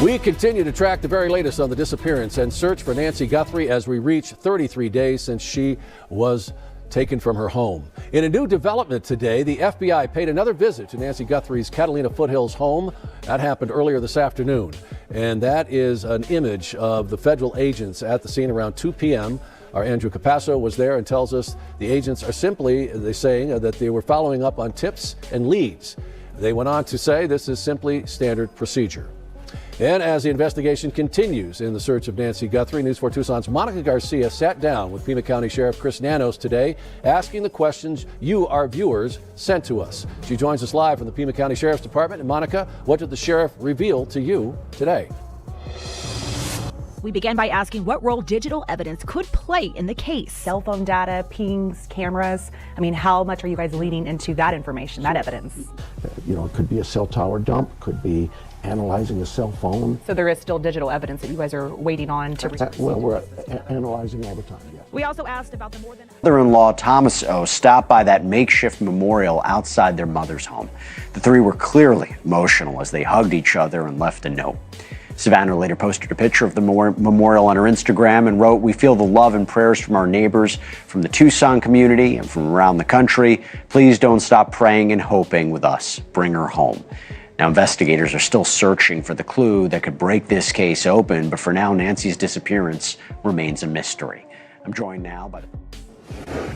We continue to track the very latest on the disappearance and search for Nancy Guthrie as we reach 33 days since she was taken from her home. In a new development today, the FBI paid another visit to Nancy Guthrie's Catalina Foothills home. That happened earlier this afternoon. And that is an image of the federal agents at the scene around 2 p.m. Our Andrew Capasso was there and tells us the agents are simply saying that they were following up on tips and leads. They went on to say this is simply standard procedure. And as the investigation continues in the search of Nancy Guthrie, News 4 Tucson's Monica Garcia sat down with Pima County Sheriff Chris Nanos today, asking the questions you, our viewers, sent to us. She joins us live from the Pima County Sheriff's Department. And Monica, what did the sheriff reveal to you today? We began by asking what role digital evidence could play in the case. Cell phone data, pings, cameras. I mean, how much are you guys leaning into that information, that evidence? You know, it could be a cell tower dump, could be analyzing a cell phone. So there is still digital evidence that you guys are waiting on to receive? Well, we're analyzing all the time, yes. We also asked about the more than... Mother-in-law Thomas O. stopped by that makeshift memorial outside their mother's home. The three were clearly emotional as they hugged each other and left a note. Savannah later posted a picture of the memorial on her Instagram and wrote, "We feel the love and prayers from our neighbors, from the Tucson community, and from around the country. Please don't stop praying and hoping with us. Bring her home." Now, investigators are still searching for the clue that could break this case open, but for now, Nancy's disappearance remains a mystery. I'm joined now by the...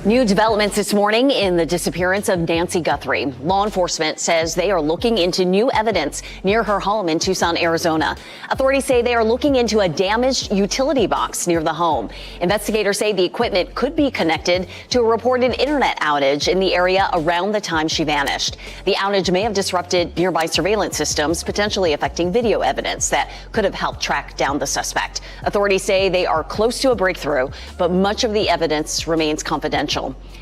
New developments this morning in the disappearance of Nancy Guthrie. Law enforcement says they are looking into new evidence near her home in Tucson, Arizona. Authorities say they are looking into a damaged utility box near the home. Investigators say the equipment could be connected to a reported internet outage in the area around the time she vanished. The outage may have disrupted nearby surveillance systems, potentially affecting video evidence that could have helped track down the suspect. Authorities say they are close to a breakthrough, but much of the evidence remains confidential.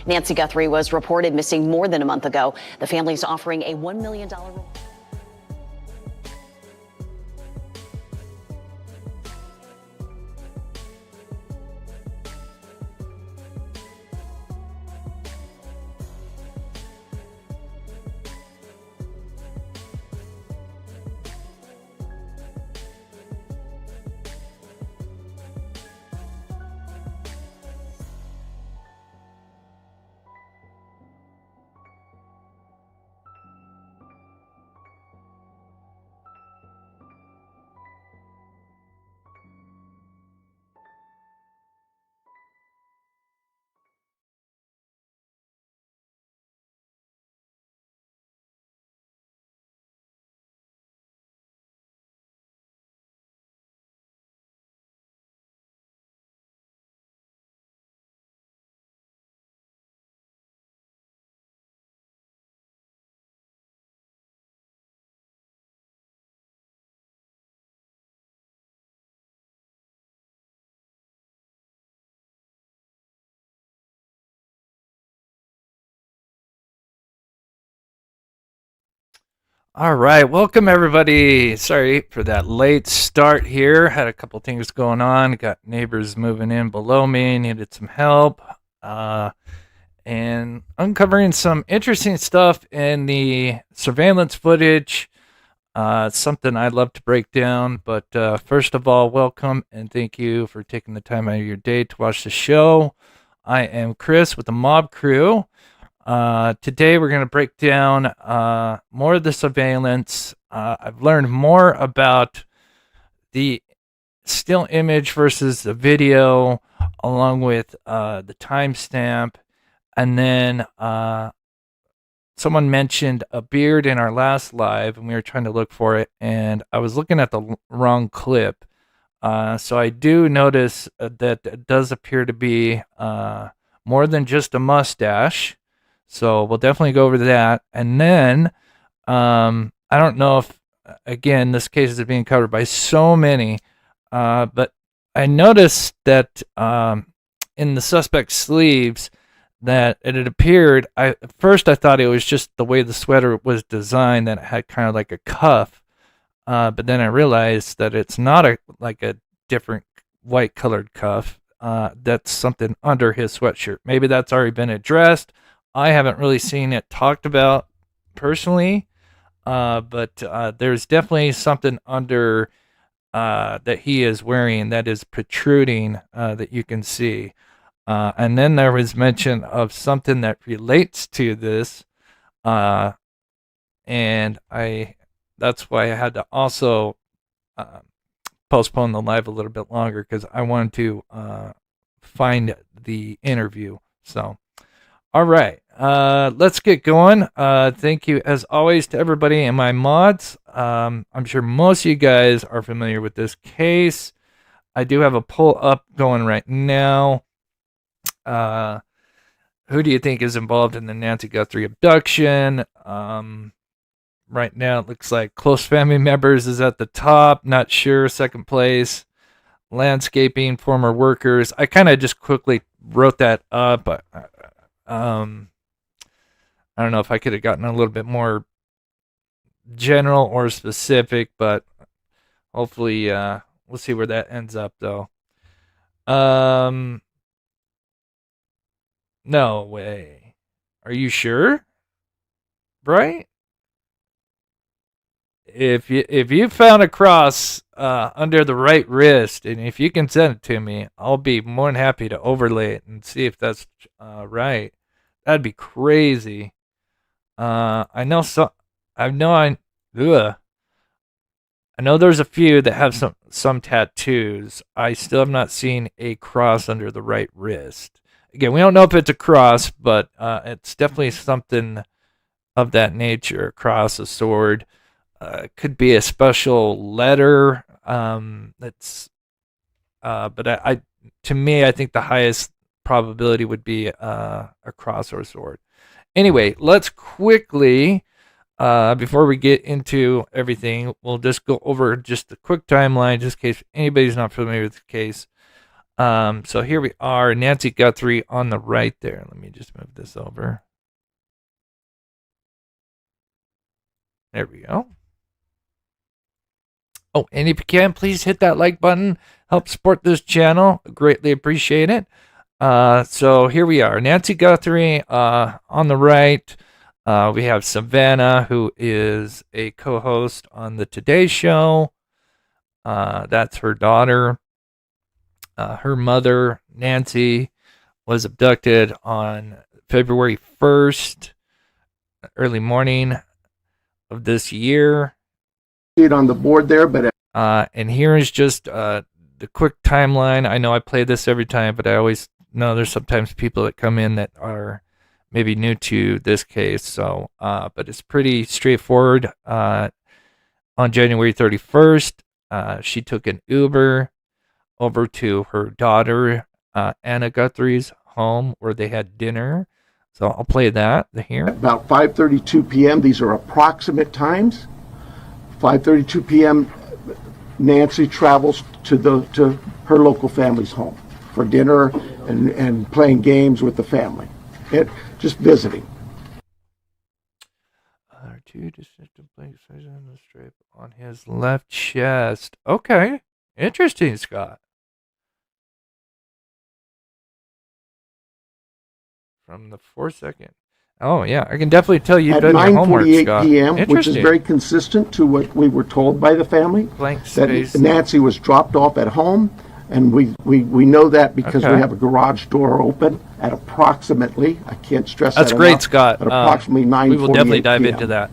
Nancy Guthrie was reported missing more than a month ago. The family is offering a $1 million reward. All right, welcome everybody. Sorry for that late start here. Had a couple things going on. Got neighbors moving in below me. Needed some help. And uncovering some interesting stuff in the surveillance footage. Something I'd love to break down. But first of all, welcome and thank you for taking the time out of your day to watch the show. I am Chris with the Mob Crew. Today we're going to break down more of the surveillance. I've learned more about the still image versus the video, along with the timestamp. And then someone mentioned a beard in our last live, and we were trying to look for it, and I was looking at the wrong clip. So I do notice that it does appear to be more than just a mustache. So we'll definitely go over that. And then, I don't know if, again, this case is being covered by so many, but I noticed that in the suspect's sleeves that it had appeared, at first I thought it was just the way the sweater was designed, that it had kind of like a cuff, but then I realized that it's not like a different white colored cuff. That's something under his sweatshirt. Maybe that's already been addressed. I haven't really seen it talked about personally, but there's definitely something under that he is wearing that is protruding that you can see. And then there was mention of something that relates to this, and that's why I had to also postpone the live a little bit longer, because I wanted to find the interview. So, all right, let's get going. Thank you, as always, to everybody and my mods. I'm sure most of you guys are familiar with this case. I do have a poll up going right now. Who do you think is involved in the Nancy Guthrie abduction? Right now, it looks like close family members is at the top. Not sure. Second place, landscaping, former workers. I kind of just quickly wrote that up. I don't know if I could have gotten a little bit more general or specific, but hopefully we'll see where that ends up, though. No way. Are you sure? Right? If you found a cross under the right wrist, and if you can send it to me, I'll be more than happy to overlay it and see if that's right. That'd be crazy. I know there's a few that have some tattoos. I still have not seen a cross under the right wrist. Again, we don't know if it's a cross, but it's definitely something of that nature. A cross, a sword. Could be a special letter. That's, but to me, I think the highest probability would be a cross or a sword. Anyway, let's quickly, before we get into everything, we'll just go over just a quick timeline, just in case anybody's not familiar with the case. So here we are, Nancy Guthrie on the right there. Let me just move this over. There we go. Oh, and if you can, please hit that like button. Help support this channel. Greatly appreciate it. So here we are. Nancy Guthrie on the right. We have Savannah, who is a co-host on the Today Show. That's her daughter. Her mother, Nancy, was abducted on February 1st, early morning of this year. It on the board there, but and here is just the quick timeline. I know I play this every time, but I always know there's sometimes people that come in that are maybe new to this case. So, but it's pretty straightforward. On January 31st, she took an Uber over to her daughter, Anna Guthrie's home, where they had dinner. So I'll play that here. About 5:32 p.m. These are approximate times. 5:32 p.m. Nancy travels to her local family's home for dinner and playing games with the family, just visiting. Two distinctive blank spaces in the strip on his left chest. Okay, interesting, Scott. From the 4-second. Oh yeah, I can definitely tell you've done your homework, Scott. 9:48 p.m., which is very consistent to what we were told by the family. Blank space. That Nancy was dropped off at home, and we know that because we have a garage door open at approximately, I can't stress that enough. That's great, Scott. At approximately 9:48 we will definitely dive p.m. into that.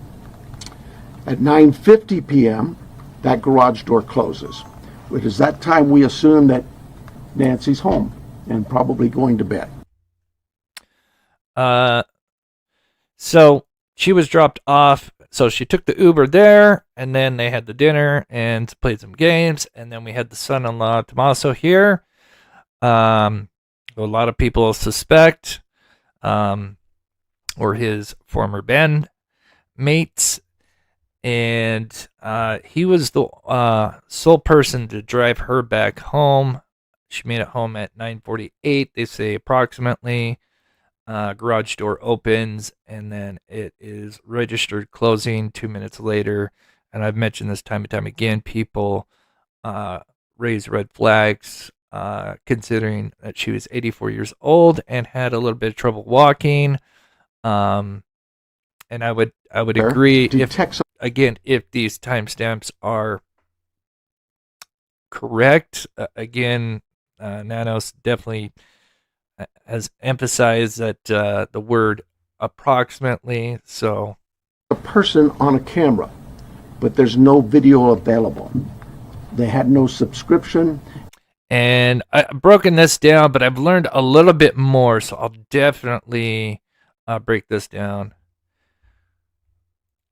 At 9:50 p.m., that garage door closes. It is that time we assume that Nancy's home and probably going to bed. So she was dropped off. So she took the Uber there, and then they had the dinner and played some games, and then we had the son-in-law Tommaso here. A lot of people suspect, or his former band mates, and he was the sole person to drive her back home. She made it home at 9:48. They say approximately. Garage door opens, and then it is registered closing 2 minutes later. And I've mentioned this time and time again, people raise red flags, considering that she was 84 years old and had a little bit of trouble walking. And I would agree if these timestamps are correct. Again, Nanos definitely has emphasized that the word approximately. So A person on a camera, but there's no video available. They had no subscription. and I've broken this down, but I've learned a little bit more, so I'll definitely break this down.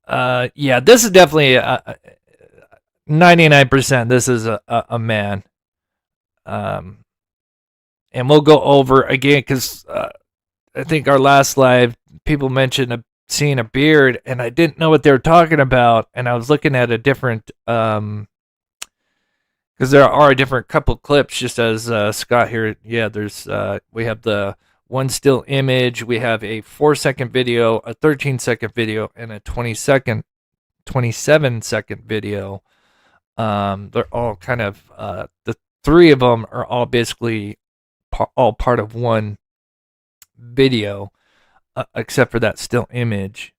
Yeah, this is definitely 99%. This is a man. And we'll go over again because I think our last live people mentioned seeing a beard, and I didn't know what they were talking about, and I was looking at a different because there are a different couple clips, just as Scott here. Yeah, there's we have the one still image, we have a 4-second video, a 13-second video, and a 27-second video. They're all kind of the three of them are all basically all part of one video, except for that still image.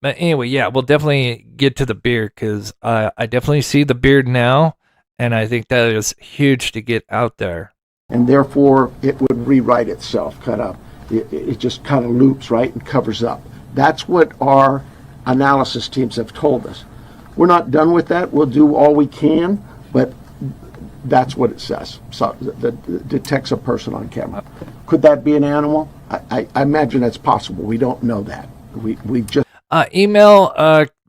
But anyway, yeah, we'll definitely get to the beard because I definitely see the beard now, and I think that is huge to get out there. And therefore it would rewrite itself, it just kind of loops, right, and covers up. That's what our analysis teams have told us. We're not done with that. We'll do all we can, but that's what it says. So that detects a person on camera. Could that be an animal? I imagine that's possible. We don't know that. We just Email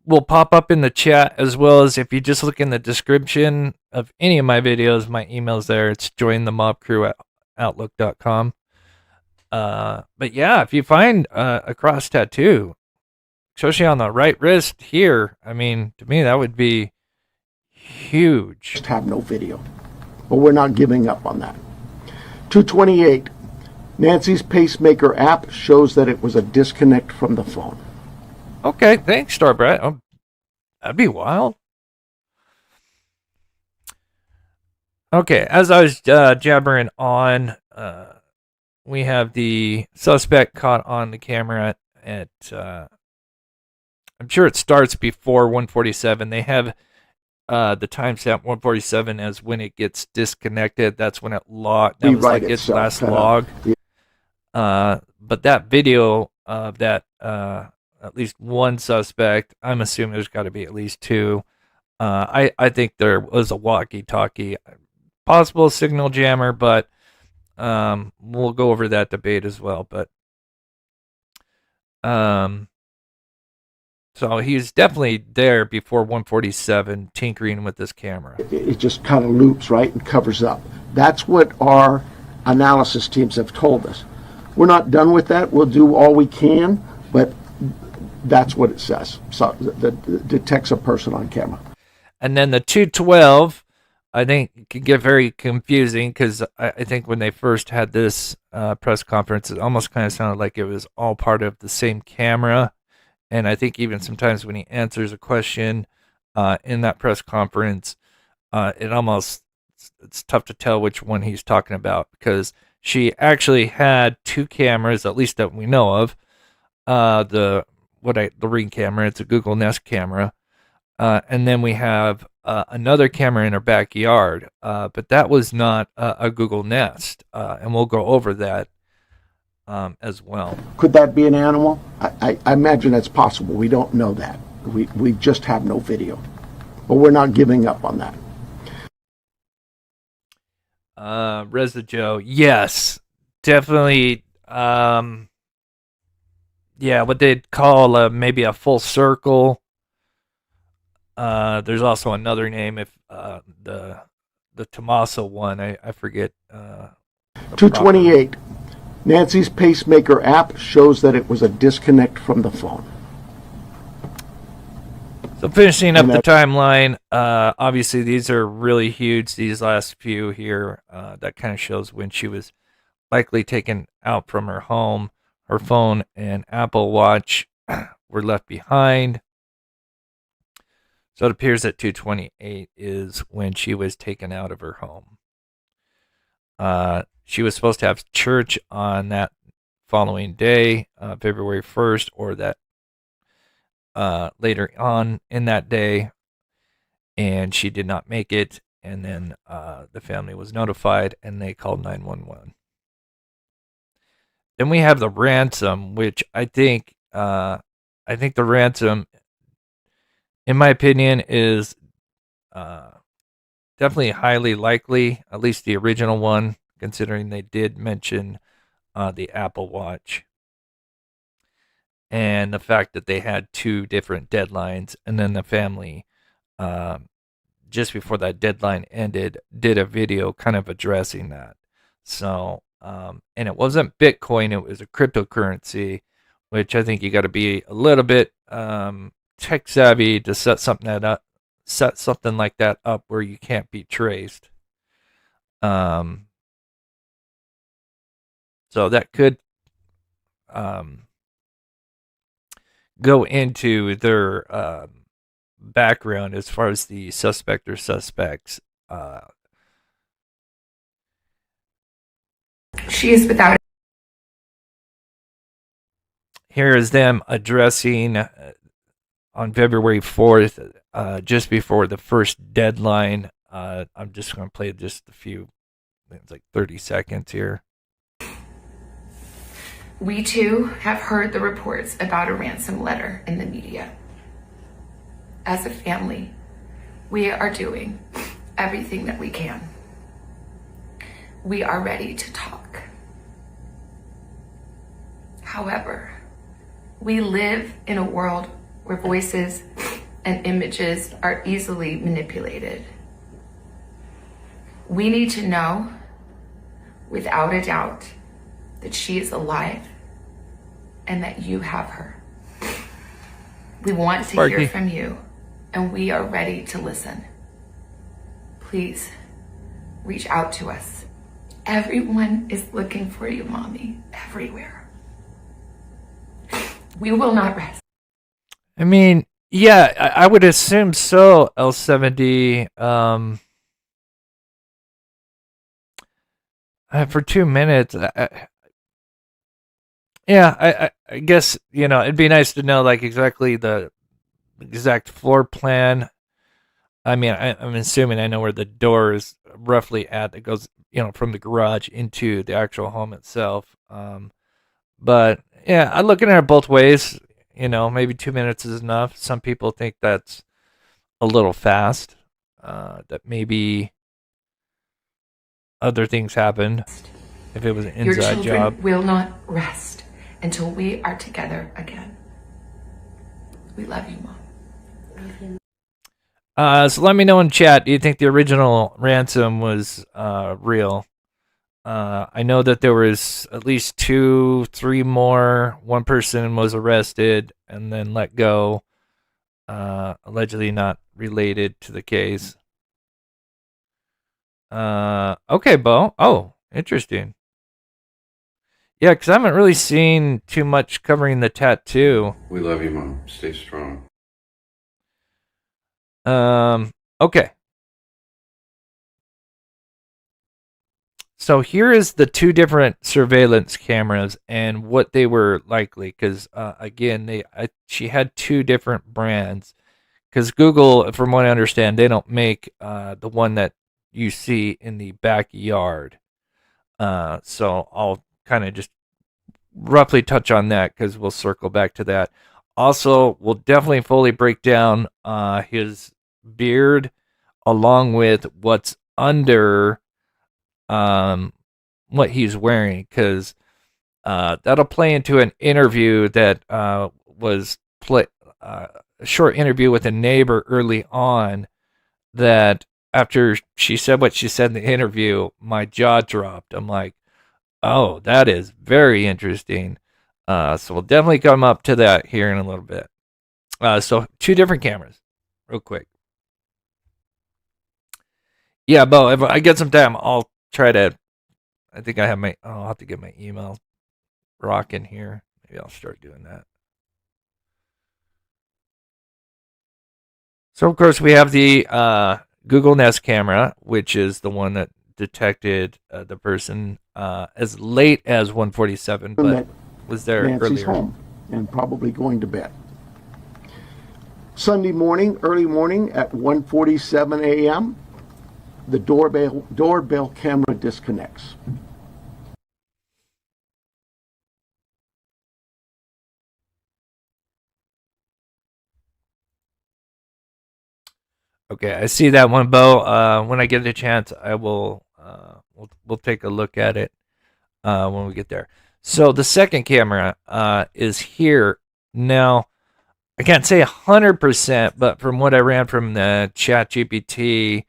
will pop up in the chat, as well as if you just look in the description of any of my videos, my email's there. It's jointhemobcrew@outlook.com. But yeah, if you find a cross tattoo, especially on the right wrist here, I mean, to me, that would be huge. just have no video. But we're not giving up on that. 228. Nancy's pacemaker app shows that it was a disconnect from the phone. Okay, thanks, Star Brett. Oh, that'd be wild. Okay, as I was jabbering on, we have the suspect caught on the camera at I'm sure it starts before 147. They have the timestamp 147 as when it gets disconnected. That's when it logged. That was like its last log. But that video of that at least one suspect, I'm assuming there's got to be at least two. I think there was a walkie-talkie, possible signal jammer, but we'll go over that debate as well. But so he's definitely there before 147, tinkering with this camera. It just kind of loops, right, and covers up. That's what our analysis teams have told us. We're not done with that. We'll do all we can, but that's what it says. So that detects a person on camera. And then the 212, I think, can get very confusing because I think when they first had this press conference, it almost kind of sounded like it was all part of the same camera. And I think even sometimes when he answers a question in that press conference, it's tough to tell which one he's talking about because she actually had two cameras, at least that we know of. The Ring camera, it's a Google Nest camera. And then we have another camera in her backyard, but that was not a Google Nest, and we'll go over that as well. Could that be an animal? I imagine that's possible. We don't know that. We just have no video. But we're not giving up on that. Reza Joe, yes, definitely. Yeah, what they'd call maybe a full circle. There's also another name if the Tommaso one, I forget. 228. Nancy's pacemaker app shows that it was a disconnect from the phone. So finishing up the timeline, obviously these are really huge, these last few here. That kind of shows when she was likely taken out from her home. Her phone and Apple Watch were left behind. So it appears that 228 is when she was taken out of her home. She was supposed to have church on that following day, February 1st, or that later on in that day. and she did not make it. And then the family was notified, and they called 911. Then we have the ransom, which I think the ransom, in my opinion, is definitely highly likely, at least the original one, considering they did mention the Apple Watch and the fact that they had 2 different deadlines, and then the family, just before that deadline ended, did a video kind of addressing that. So, and it wasn't Bitcoin, it was a cryptocurrency, which I think you got to be a little bit tech savvy to set something like that up where you can't be traced. So that could go into their background as far as the suspect or suspects. She is without. Here is them addressing on February 4th, just before the first deadline. I'm just going to play just a few, it's like 30 seconds here. We too have heard the reports about a ransom letter in the media. As a family, we are doing everything that we can. We are ready to talk. However, we live in a world where voices and images are easily manipulated. We need to know, without a doubt, that she is alive and that you have her. We want to hear from you, and we are ready to listen. Please reach out to us. Everyone is looking for you, Mommy, everywhere. We will not rest. I mean, yeah, I would assume so, L70. For 2 minutes, I guess, it'd be nice to know, like, exactly the exact floor plan. I mean, I'm assuming I know where the door is roughly at that goes, from the garage into the actual home itself. But yeah, I'm looking at it both ways. Maybe 2 minutes is enough. Some people think that's a little fast. That maybe other things happened if it was an Your inside children job. will not rest until we are together again. We love you, Mom. So let me know in chat. Do you think the original ransom was real? I know that there was at least 2, 3 more. One person was arrested and then let go, allegedly not related to the case. Okay, Bo. Oh, interesting. Yeah, because I haven't really seen too much covering the tattoo. We love you, Mom. Stay strong. Okay. So here is the 2 different surveillance cameras and what they were likely, because again, she had 2 different brands. Because Google, from what I understand, they don't make the one that you see in the backyard. So I'll kind of just roughly touch on that because we'll circle back to that. Also, we'll definitely fully break down his beard along with what's under what he's wearing, because that'll play into an interview that was a short interview with a neighbor early on, that after she said what she said in the interview, my jaw dropped. I'm like, oh, that is very interesting. So we'll definitely come up to that here in a little bit. So 2 different cameras, real quick. Yeah, Bo, if I get some time, I'll try to. I think I have I'll have to get my email rocking here. Maybe I'll start doing that. So, of course, we have the Google Nest camera, which is the one that detected the person as late as 1:47, but was there Nancy's earlier. home and probably going to bed. Sunday morning, early morning at 1:47 a.m., the doorbell camera disconnects. Okay, I see that one, Bo. When I get a chance, I will. We'll take a look at it when we get there. So the second camera is here now. I can't say 100%, but from what I ran from the Chat GPT,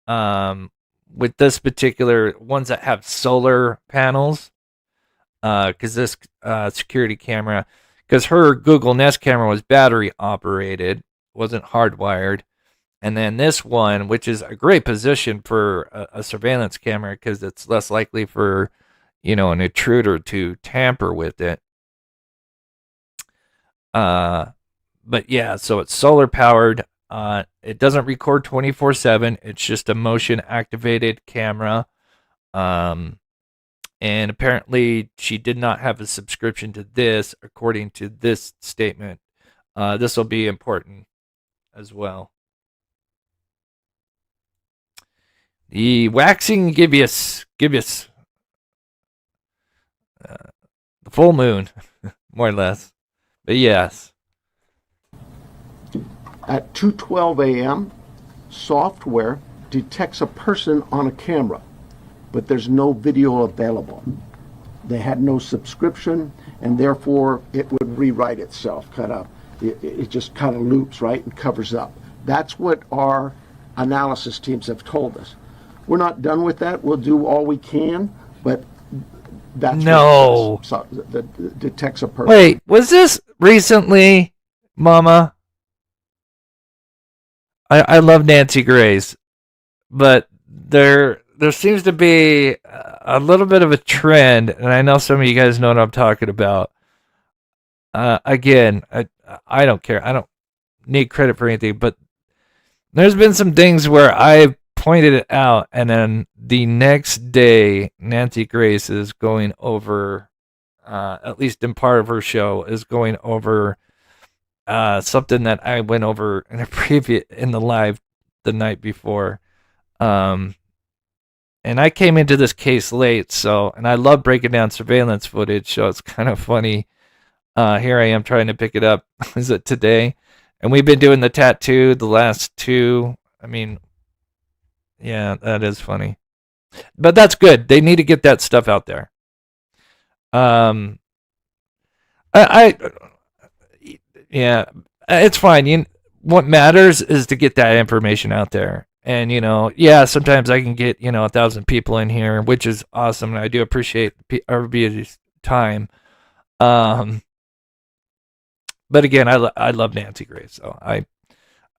with this particular ones that have solar panels, because this security camera, because her Google Nest camera was battery operated, wasn't hardwired. And then this one, which is a great position for a surveillance camera because it's less likely for, an intruder to tamper with it. But yeah, so it's solar powered. It doesn't record 24/7. It's just a motion activated camera. And apparently she did not have a subscription to this, according to this statement. This will be important as well. The waxing gibbous, the full moon, more or less. But yes. At 2:12 a.m., software detects a person on a camera, but there's no video available. They had no subscription, and therefore it would rewrite itself. It just kind of loops, right, and covers up. That's what our analysis teams have told us. We're not done with that. We'll do all we can, but that's no. That detects a person. Wait, was this recently, Mama? I love Nancy Grace, but there seems to be a little bit of a trend, and I know some of you guys know what I'm talking about. Again, I don't care. I don't need credit for anything, but there's been some things where I've pointed it out, and then the next day, Nancy Grace is going over, at least in part of her show, is going over something that I went over in the live the night before. And I came into this case late, and I love breaking down surveillance footage, so it's kind of funny. Here I am trying to pick it up. Is it today? And we've been doing the tattoo the last two. I mean, yeah, that is funny. But that's good. They need to get that stuff out there. Yeah, it's fine. What matters is to get that information out there. And, yeah, sometimes I can get, 1,000 people in here, which is awesome. And I do appreciate everybody's time. But again, I love Nancy Grace. So I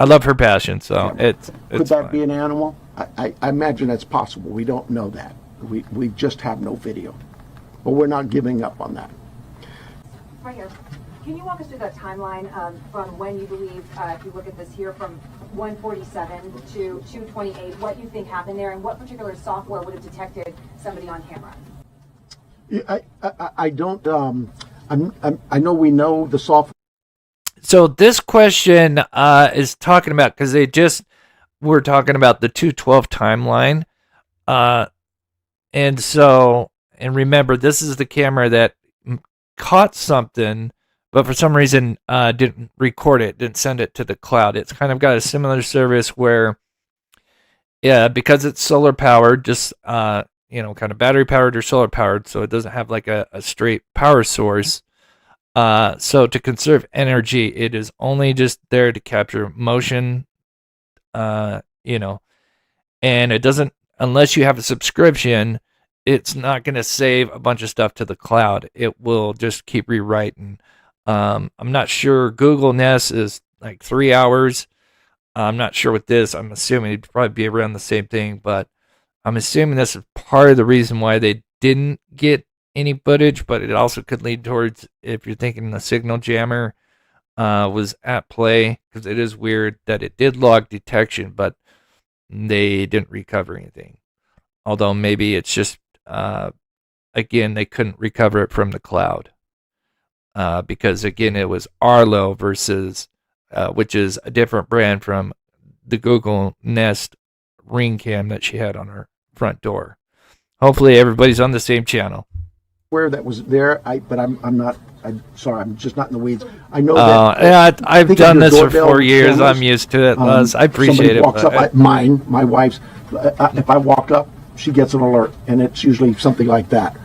love her passion. So it's Could that fine. be an animal? I imagine that's possible. We don't know that. We just have no video. But we're not giving up on that. Right here. Can you walk us through that timeline from when you believe, if you look at this here, from 147 to 228, what you think happened there, and what particular software would have detected somebody on camera? I don't. I know we know the software. So this question is talking about, because we're talking about the 212 timeline, and remember, this is the camera that caught something, but for some reason didn't record it, didn't send it to the cloud. It's kind of got a similar service where, yeah, because it's solar powered, just kind of battery powered or solar powered, so it doesn't have like a straight power source. So to conserve energy, it is only just there to capture motion, and it doesn't, unless you have a subscription, it's not going to save a bunch of stuff to the cloud. It will just keep rewriting. I'm not sure. Google Nest is like 3 hours. I'm not sure with this. I'm assuming it'd probably be around the same thing, but I'm assuming this is part of the reason why they didn't get any footage, but it also could lead towards, if you're thinking the signal jammer was at play, because it is weird that it did log detection, but they didn't recover anything. Although maybe it's just, again, they couldn't recover it from the cloud. Because, again, it was Arlo versus which is a different brand from the Google Nest Ring Cam that she had on her front door. Hopefully everybody's on the same channel. Where that was there, but I'm not. I'm sorry, I'm just not in the weeds. I know that. Yeah, I've done this for 4 years. cameras, I'm used to it, Luz. I appreciate somebody it. Walks up, my wife's. If I walk up, she gets an alert, and it's usually something like that.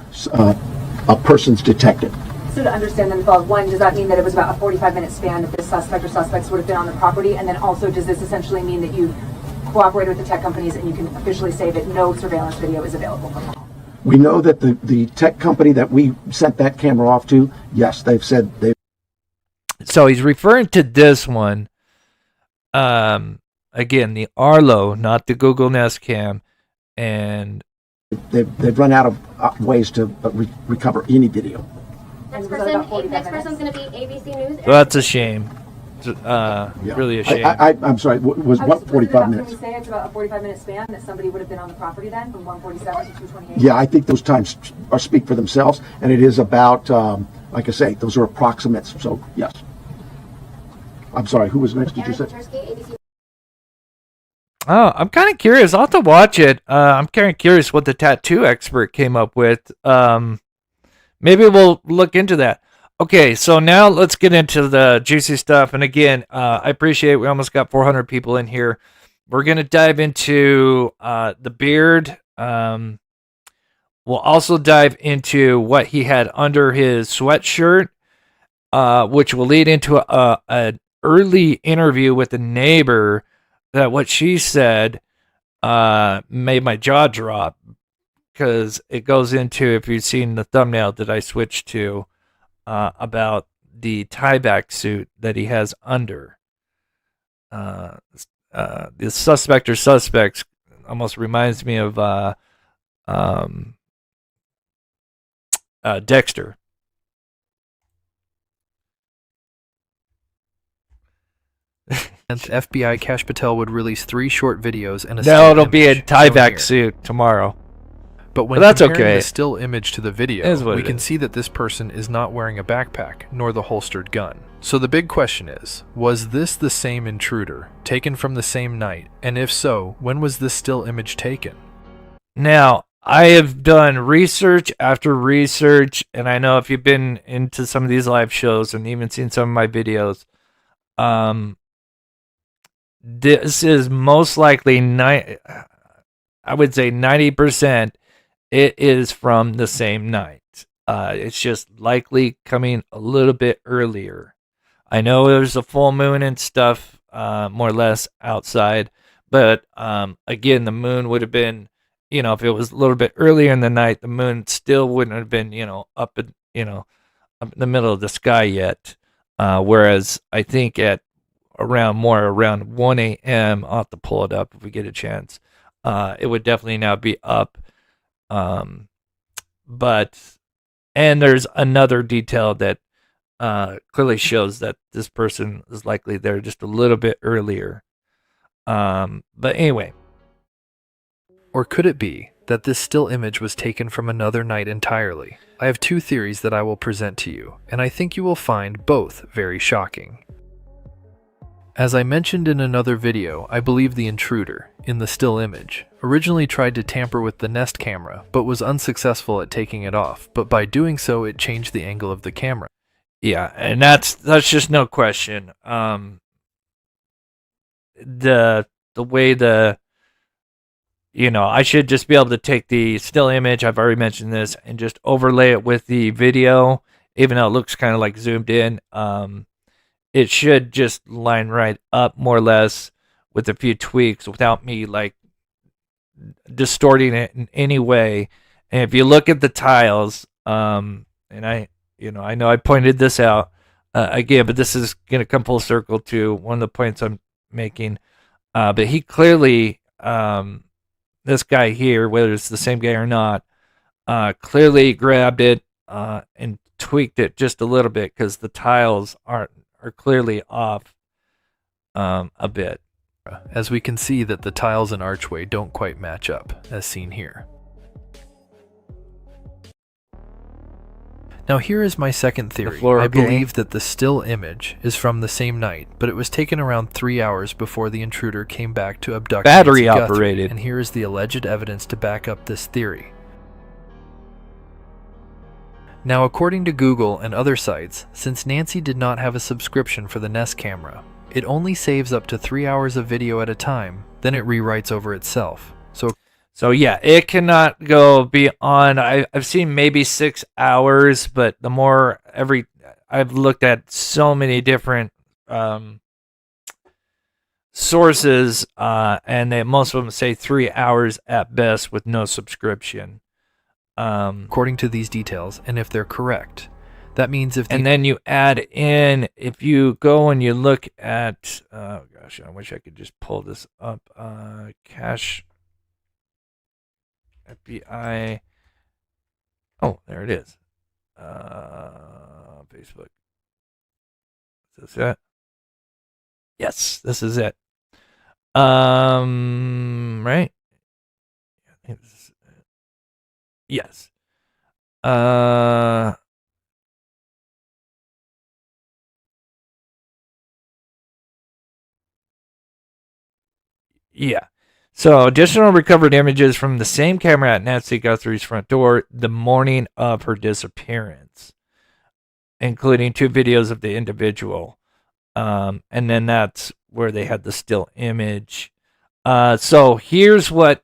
A person's detected. So to understand them both, one, does that mean that it was about a 45-minute span that this suspect or suspects would have been on the property? And then also, does this essentially mean that you cooperated with the tech companies and you can officially say that no surveillance video is available from home? We know that the tech company that we sent that camera off to, yes, they've said they. So he's referring to this one. Again, the Arlo, not the Google Nest Cam, and they've run out of ways to recover any video. Next person's going to be ABC News. So that's a shame. Really a shame. I'm sorry. Was what 45 minutes? Can we say it's about a 45-minute span that somebody would have been on the property then, from 147 to 228? Yeah, I think those times speak for themselves, and it is about, like I say, those are approximates. So yes. I'm sorry. Who was next? Did you say? Oh, I'm kind of curious. I'll have to watch it. I'm kind of curious what the tattoo expert came up with. Maybe we'll look into that. Okay, so now let's get into the juicy stuff. And again, I appreciate we almost got 400 people in here. We're going to dive into the beard. We'll also dive into what he had under his sweatshirt, which will lead into an early interview with a neighbor that what she said made my jaw drop, because it goes into, if you've seen the thumbnail that I switched to, about the tie-back suit that he has under. The suspect or suspects almost reminds me of Dexter. FBI Cash Patel would release 3 short videos and a No, it'll be a tie-back suit tomorrow. But when that's comparing okay. the still image to the video, we can see that this person is not wearing a backpack, nor the holstered gun. So the big question is, was this the same intruder, taken from the same night? And if so, when was this still image taken? Now, I have done research after research, and I know if you've been into some of these live shows and even seen some of my videos, this is most likely, I would say 90%, it is from the same night. It's just likely coming a little bit earlier. I know there's a full moon and stuff, more or less outside, but again, the moon would have been, if it was a little bit earlier in the night, the moon still wouldn't have been, up in the middle of the sky yet. Whereas I think at around 1 a.m., I'll have to pull it up if we get a chance. It would definitely now be up. And there's another detail that clearly shows that this person is likely there just a little bit earlier. But anyway. Or could it be that this still image was taken from another night entirely? I have 2 theories that I will present to you, and I think you will find both very shocking. As I mentioned in another video, I believe the intruder, in the still image, originally tried to tamper with the Nest camera, but was unsuccessful at taking it off, but by doing so, it changed the angle of the camera. Yeah, and that's just no question. The way I should just be able to take the still image, I've already mentioned this, and just overlay it with the video, even though it looks kind of like zoomed in. It should just line right up more or less with a few tweaks without me like distorting it in any way. And if you look at the tiles, and I know I pointed this out again, but this is going to come full circle to one of the points I'm making. But he clearly, this guy here, whether it's the same guy or not, clearly grabbed it and tweaked it just a little bit because the tiles are clearly off a bit. As we can see that the tiles and archway don't quite match up, as seen here. Now here is my second theory. floor, I okay. believe that the still image is from the same night, but it was taken around 3 hours before the intruder came back to abduct Battery Nancy Guthrie, operated. and here is the alleged evidence to back up this theory. Now, according to Google and other sites, since Nancy did not have a subscription for the Nest camera, it only saves up to 3 hours of video at a time, then it rewrites over itself. So yeah, it cannot go beyond. I've seen maybe 6 hours, but the more I've looked at so many different sources, and most of them say 3 hours at best with no subscription. According to these details, and if they're correct, that means and then you add in, if you go and you look at, oh gosh, I wish I could just pull this up, cache. FBI. Oh, there it is. Facebook. Is this it? Yes, this is it. Right? Yes. Yeah. So, additional recovered images from the same camera at Nancy Guthrie's front door the morning of her disappearance, including 2 videos of the individual. And then that's where they had the still image. So, here's what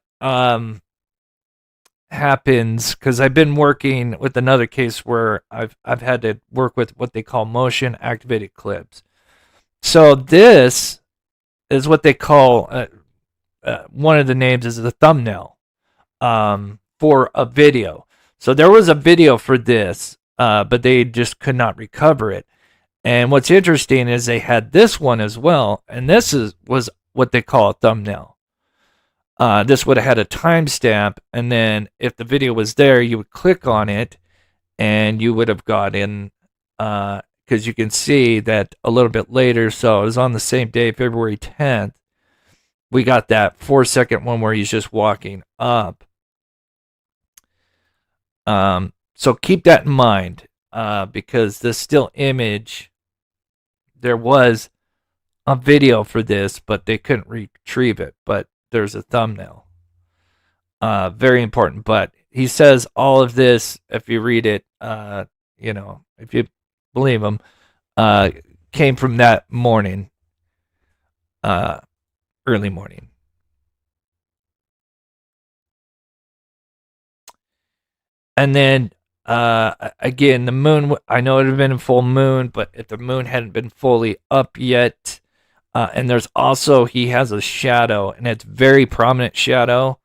happens, because I've been working with another case where I've had to work with what they call motion activated clips. So, this is what they call... one of the names is the thumbnail for a video. So there was a video for this, but they just could not recover it. And what's interesting is they had this one as well, and this was what they call a thumbnail. This would have had a timestamp, and then if the video was there, you would click on it, and you would have gotten, because you can see that a little bit later, so it was on the same day, February 10th, we got that 4-second one where he's just walking up. So keep that in mind, because the still image, there was a video for this, but they couldn't retrieve it. But there's a thumbnail. Very important. But he says all of this, if you read it, if you believe him, came from that morning. Early morning. And then, again, the moon, I know it would have been a full moon, but if the moon hadn't been fully up yet, and there's also, he has a shadow, and it's very prominent shadow.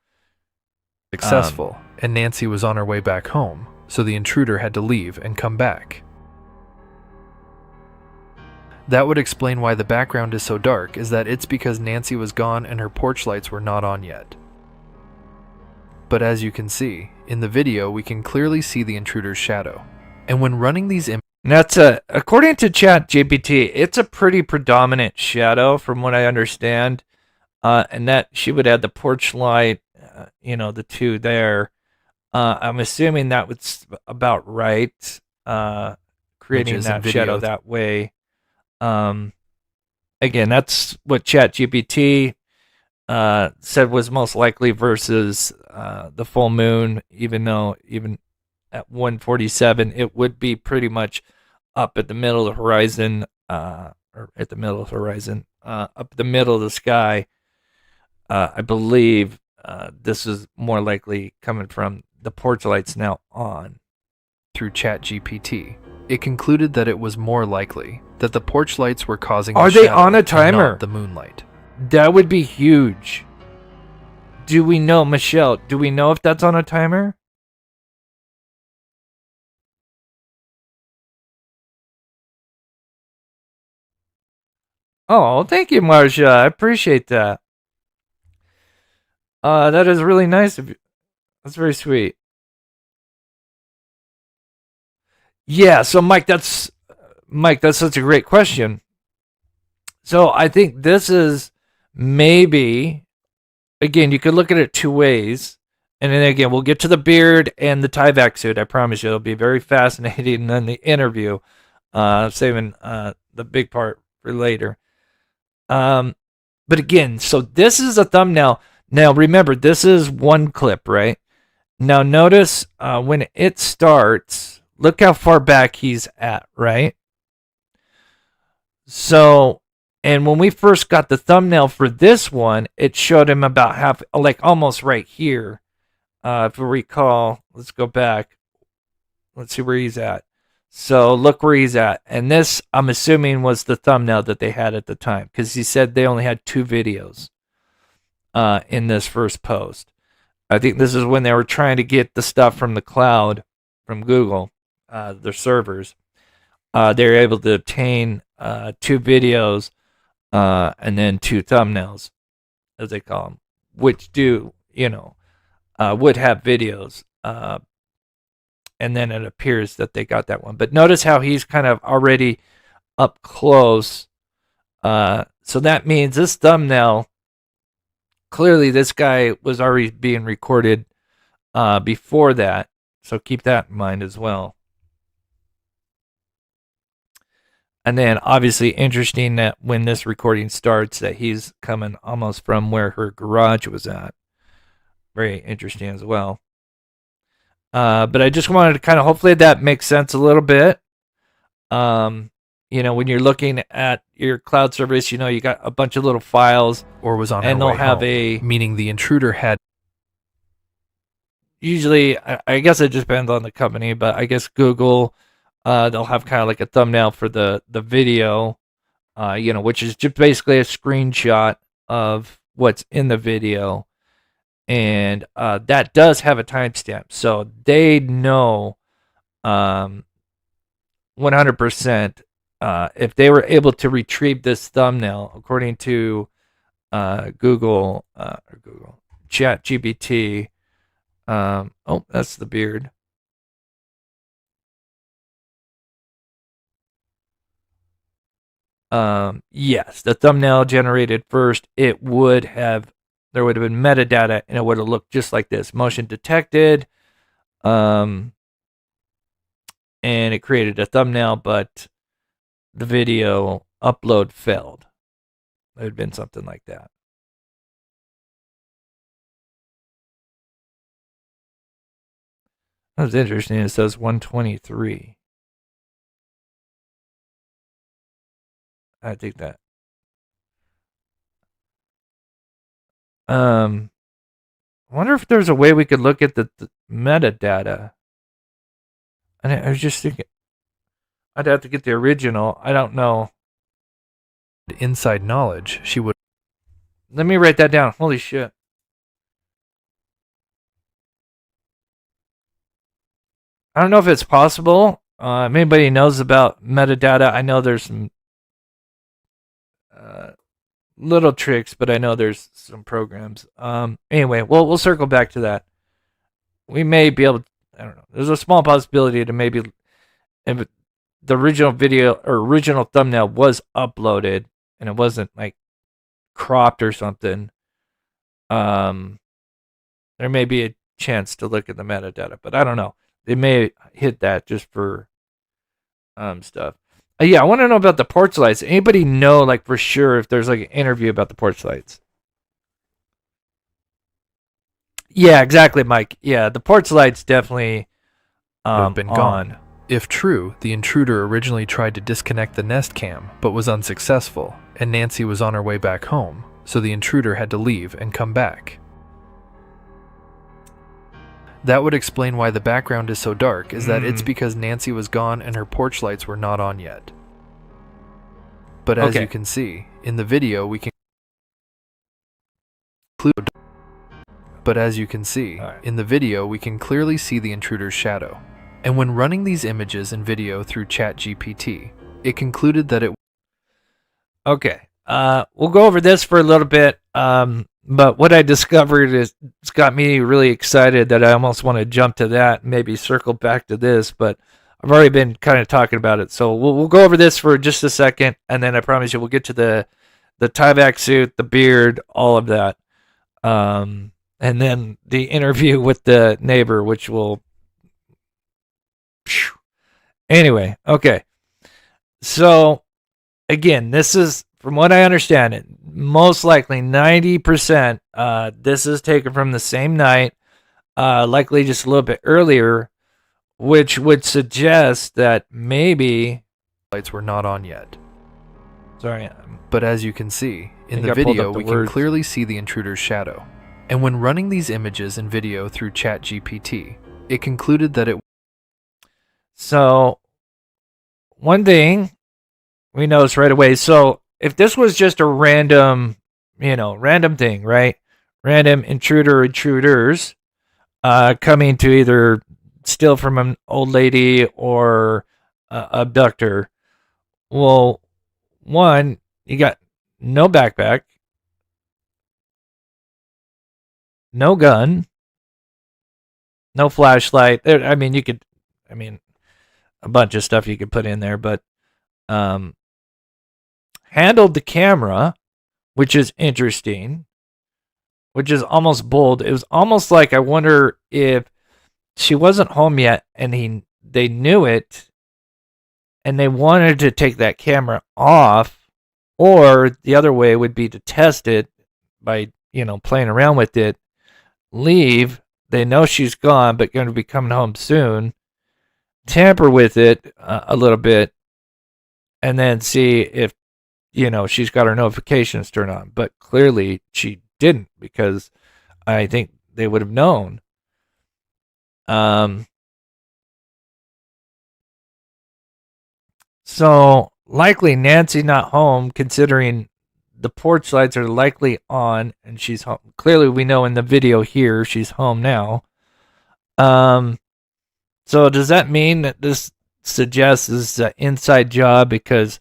Successful, and Nancy was on her way back home, so the intruder had to leave and come back. That would explain why the background is so dark, is that it's because Nancy was gone and her porch lights were not on yet. But as you can see, in the video we can clearly see the intruder's shadow. And when running these images... That's according to ChatGPT, it's a pretty predominant shadow from what I understand. And that she would add the porch light, the 2 there. I'm assuming that was about right, creating that shadow that way. Again, that's what ChatGPT said was most likely versus the full moon, even though even at 1:47 it would be pretty much up at the middle of the horizon, up the middle of the sky. I believe this is more likely coming from the porch lights now on. Through ChatGPT, it concluded that it was more likely that the porch lights were causing the Are they shadow on a and timer? not the moonlight. That would be huge. Do we know, Michelle, do we know if that's on a timer? Oh, thank you, Marcia. I appreciate that. That is really nice of you. That's very sweet. Yeah, so Mike, that's such a great question. So I think this is maybe, again, you could look at it 2 ways. And then again, we'll get to the beard and the tie-back suit. I promise you, it'll be very fascinating. And then the interview, saving the big part for later. But again, so this is a thumbnail. Now, remember, this is one clip, right? Now, notice when it starts, look how far back he's at, right? So, and when we first got the thumbnail for this one, it showed him about half, like almost right here. If we recall, let's go back. Let's see where he's at. So look where he's at. And this, I'm assuming, was the thumbnail that they had at the time, because he said they only had 2 videos in this first post. I think this is when they were trying to get the stuff from the cloud, from Google, their servers. They were able to obtain 2 videos and then 2 thumbnails, as they call them, which do, would have videos. And then it appears that they got that one. But notice how he's kind of already up close. So that means this thumbnail, clearly this guy was already being recorded before that. So keep that in mind as well. And then obviously interesting that when this recording starts that he's coming almost from where her garage was at. Very interesting as well. But I just wanted to kind of, hopefully that makes sense a little bit. When you're looking at your cloud service, you got a bunch of little files. Or was on her and way they'll have home, meaning the intruder had. Usually, I guess it just depends on the company, but I guess Google, they'll have kind of like a thumbnail for the video, which is just basically a screenshot of what's in the video. And that does have a timestamp. So they know 100% if they were able to retrieve this thumbnail, according to Google ChatGPT. That's the beard. Yes, the thumbnail generated first, there would have been metadata, and it would have looked just like this. Motion detected, and it created a thumbnail, but the video upload failed. It had been something like that. That was interesting. It says 123. I think that. I wonder if there's a way we could look at the metadata. And I was just thinking, I'd have to get the original. I don't know. Inside knowledge, she would. Let me write that down. Holy shit. I don't know if it's possible. If anybody knows about metadata, I know there's some little tricks, but I know there's some programs. Anyway, we'll circle back to that. We may be able to, I don't know. There's a small possibility to maybe, if the original video or original thumbnail was uploaded and it wasn't like cropped or something, there may be a chance to look at the metadata, but I don't know. They may hit that just for stuff. Yeah, I want to know about the porch lights. Anybody know, like, for sure if there's like an interview about the porch lights? Yeah, exactly, Mike. Yeah, the porch lights definitely have been gone. If true, the intruder originally tried to disconnect the Nest Cam, but was unsuccessful, and Nancy was on her way back home, so the intruder had to leave and come back. That would explain why the background is so dark, is that it's because Nancy was gone and her porch lights were not on yet. But as you can see, in the video we can clearly see the intruder's shadow. And when running these images and video through ChatGPT, it concluded that it... Okay, we'll go over this for a little bit. But what I discovered is it's got me really excited that I almost want to jump to that, maybe circle back to this, but I've already been kind of talking about it. So we'll go over this for just a second, and then I promise you we'll get to the tie-back suit, the beard, all of that. And then the interview with the neighbor, which will... Anyway, okay. So, again, this is, from what I understand it, most likely 90%, this is taken from the same night, likely just a little bit earlier, which would suggest that maybe... Lights were not on yet. Sorry. But as you can see, in the video, we can clearly see the intruder's shadow. And when running these images and video through ChatGPT, it concluded that it... So, one thing we noticed right away, so if this was just a random, random thing, right? Random intruders coming to either steal from an old lady or abduct her. Well, one, you got no backpack, no gun, no flashlight. A bunch of stuff you could put in there, but handled the camera, which is interesting, which is almost bold. It was almost like, I wonder if she wasn't home yet and they knew it and they wanted to take that camera off, or the other way would be to test it by, playing around with it, leave, they know she's gone but going to be coming home soon, tamper with it a little bit, and then see if, she's got her notifications turned on. But clearly she didn't, because I think they would have known. So likely Nancy not home, considering the porch lights are likely on and she's home. Clearly we know in the video here she's home now. So does that mean that this suggests this is an inside job because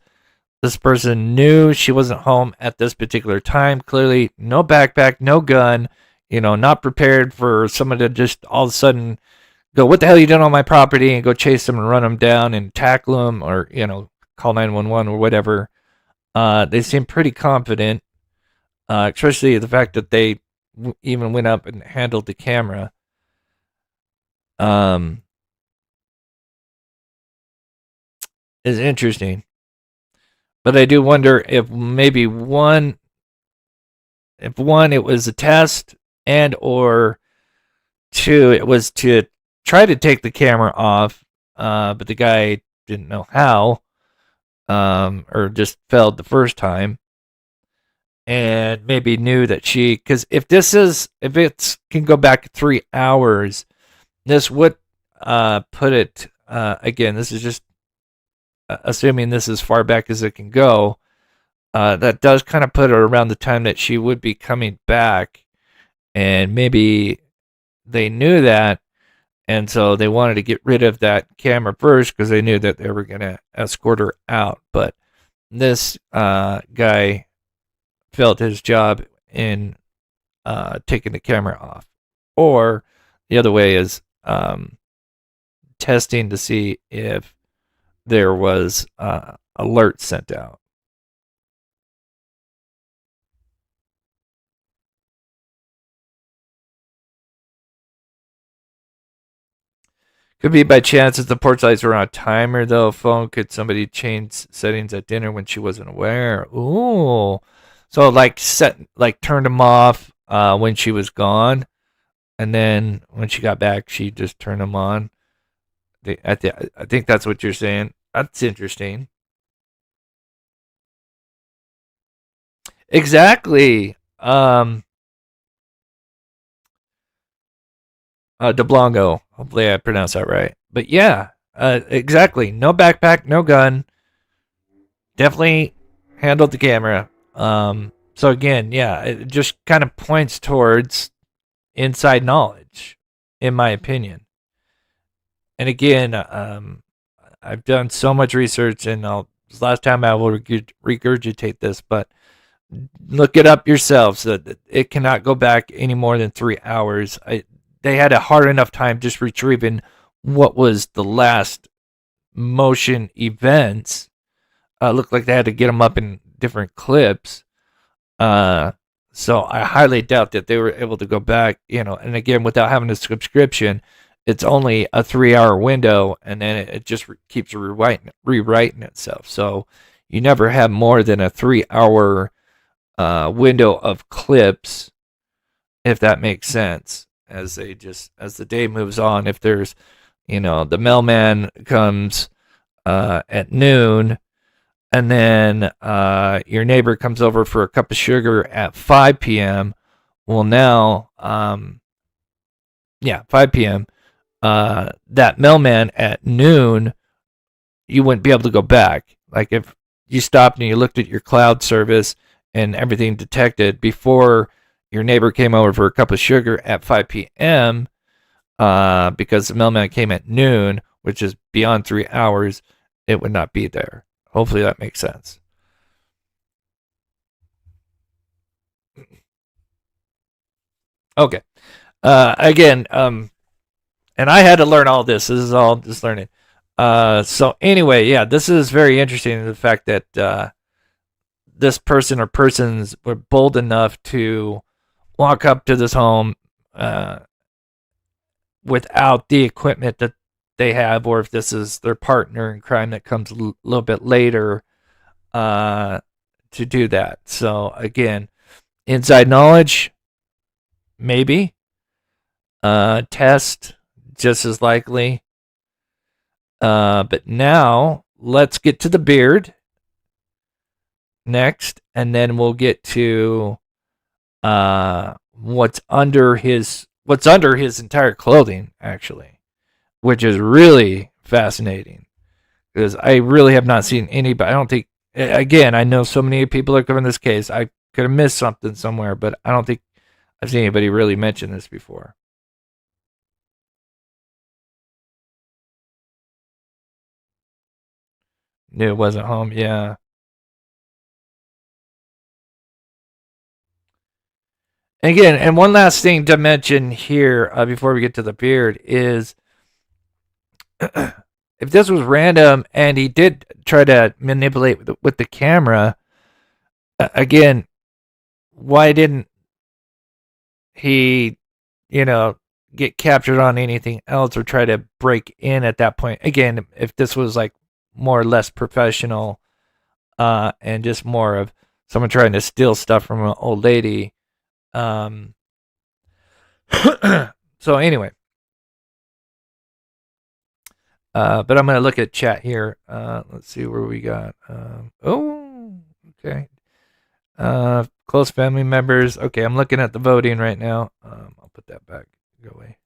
this person knew she wasn't home at this particular time? Clearly no backpack, no gun, not prepared for someone to just all of a sudden go, what the hell are you doing on my property, and go chase them and run them down and tackle them, or, call 911 or whatever. They seem pretty confident, especially the fact that they even went up and handled the camera. Is interesting. But I do wonder if maybe it was a test, and or two, it was to try to take the camera off, but the guy didn't know how, or just failed the first time, and maybe knew that because if it can go back 3 hours, this would put it, again, this is just assuming this is far back as it can go, that does kind of put her around the time that she would be coming back, and maybe they knew that, and so they wanted to get rid of that camera first because they knew that they were going to escort her out. But this guy failed his job in taking the camera off. Or the other way is testing to see if there was alert sent out. Could be by chance if the porch lights were on a timer, though. Phone, could somebody change settings at dinner when she wasn't aware? Ooh. So turned them off when she was gone, and then when she got back, she just turned them on. I think that's what you're saying. That's interesting. Exactly. DeBlanco. Hopefully I pronounced that right. But yeah, exactly. No backpack, no gun. Definitely handled the camera. So again, yeah, it just kind of points towards inside knowledge, in my opinion. And again, I've done so much research, and last time I will regurgitate this, but look it up yourselves. That it cannot go back any more than 3 hours. They had a hard enough time just retrieving what was the last motion events. Looked like they had to get them up in different clips. So I highly doubt that they were able to go back, and again, without having a subscription, it's only a 3-hour window, and then it just keeps rewriting itself. So you never have more than a 3-hour window of clips, if that makes sense. As the day moves on, if there's, the mailman comes at noon, and then your neighbor comes over for a cup of sugar at 5 p.m. Well, now, 5 p.m. That mailman at noon, you wouldn't be able to go back. Like if you stopped and you looked at your cloud service and everything detected before your neighbor came over for a cup of sugar at 5 p.m., because the mailman came at noon, which is beyond 3 hours, it would not be there. Hopefully that makes sense. Okay. Again, and I had to learn all this. This is all just learning. So anyway, yeah, this is very interesting. The fact that this person or persons were bold enough to walk up to this home without the equipment that they have, or if this is their partner in crime that comes a little bit later to do that. So again, inside knowledge, maybe. Test, just as likely. But now let's get to the beard next, and then we'll get to what's under his entire clothing, actually, which is really fascinating, because I really have not seen anybody. I don't think, again, I know so many people are covering this case. I could have missed something somewhere, but I don't think I've seen anybody really mention this before. Knew it wasn't home, yeah. Again, and one last thing to mention here before we get to the beard is, if this was random and he did try to manipulate with the camera, again, why didn't he, get captured on anything else or try to break in at that point? Again, if this was like more or less professional and just more of someone trying to steal stuff from an old lady. So anyway, but I'm going to look at chat here. Let's see where we got. Okay. Close family members. Okay, I'm looking at the voting right now. I'll put that back. Go away.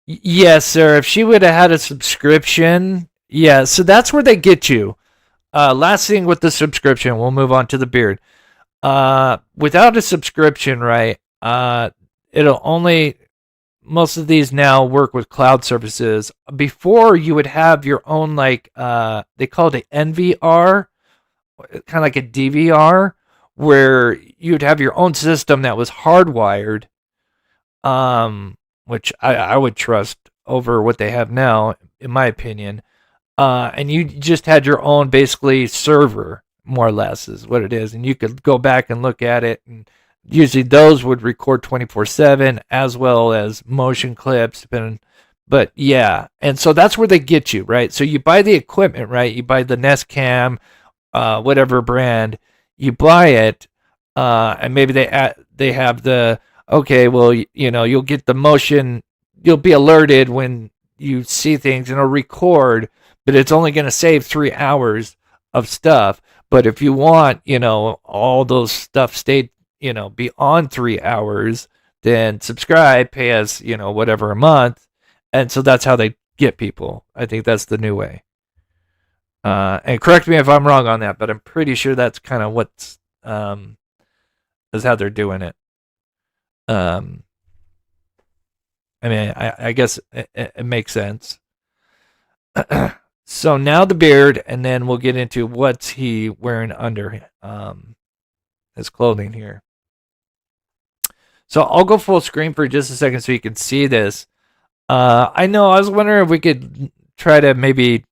Yes, sir. If she would have had a subscription, yeah. So that's where they get you. Last thing with the subscription, we'll move on to the beard. Without a subscription, right? It'll only, most of these now work with cloud services. Before, you would have your own, like, they call it an NVR, kind of like a DVR, where you'd have your own system that was hardwired, which I would trust over what they have now, in my opinion. And you just had your own, basically, server, more or less, is what it is. And you could go back and look at it. And usually those would record 24/7, as well as motion clips. But yeah, and so that's where they get you, right? So you buy the equipment, right? You buy the Nest Cam, whatever brand, you buy it, and maybe they have the, okay, well, you'll get the motion, you'll be alerted when you see things, and it'll record, but it's only going to save 3 hours of stuff. But if you want, all those stuff stayed, beyond 3 hours, then subscribe, pay us, whatever a month. And so that's how they get people. I think that's the new way. And correct me if I'm wrong on that, but I'm pretty sure that's kind of what's, is how they're doing it. I mean, I guess it makes sense. So now the beard, and then we'll get into what's he wearing under his clothing here. So I'll go full screen for just a second so you can see this. I know, I was wondering if we could try to maybe,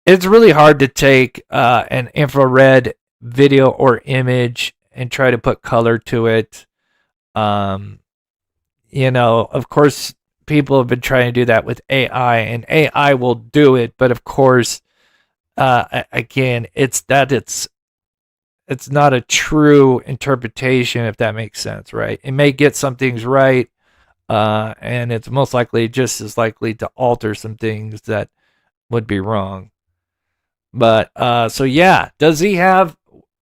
it's really hard to take an infrared video or image and try to put color to it. You know, of course, people have been trying to do that with AI, and AI will do it. But of course, again, it's not a true interpretation, if that makes sense, right? It may get some things right, and it's most likely just as likely to alter some things that would be wrong. But so yeah, does he have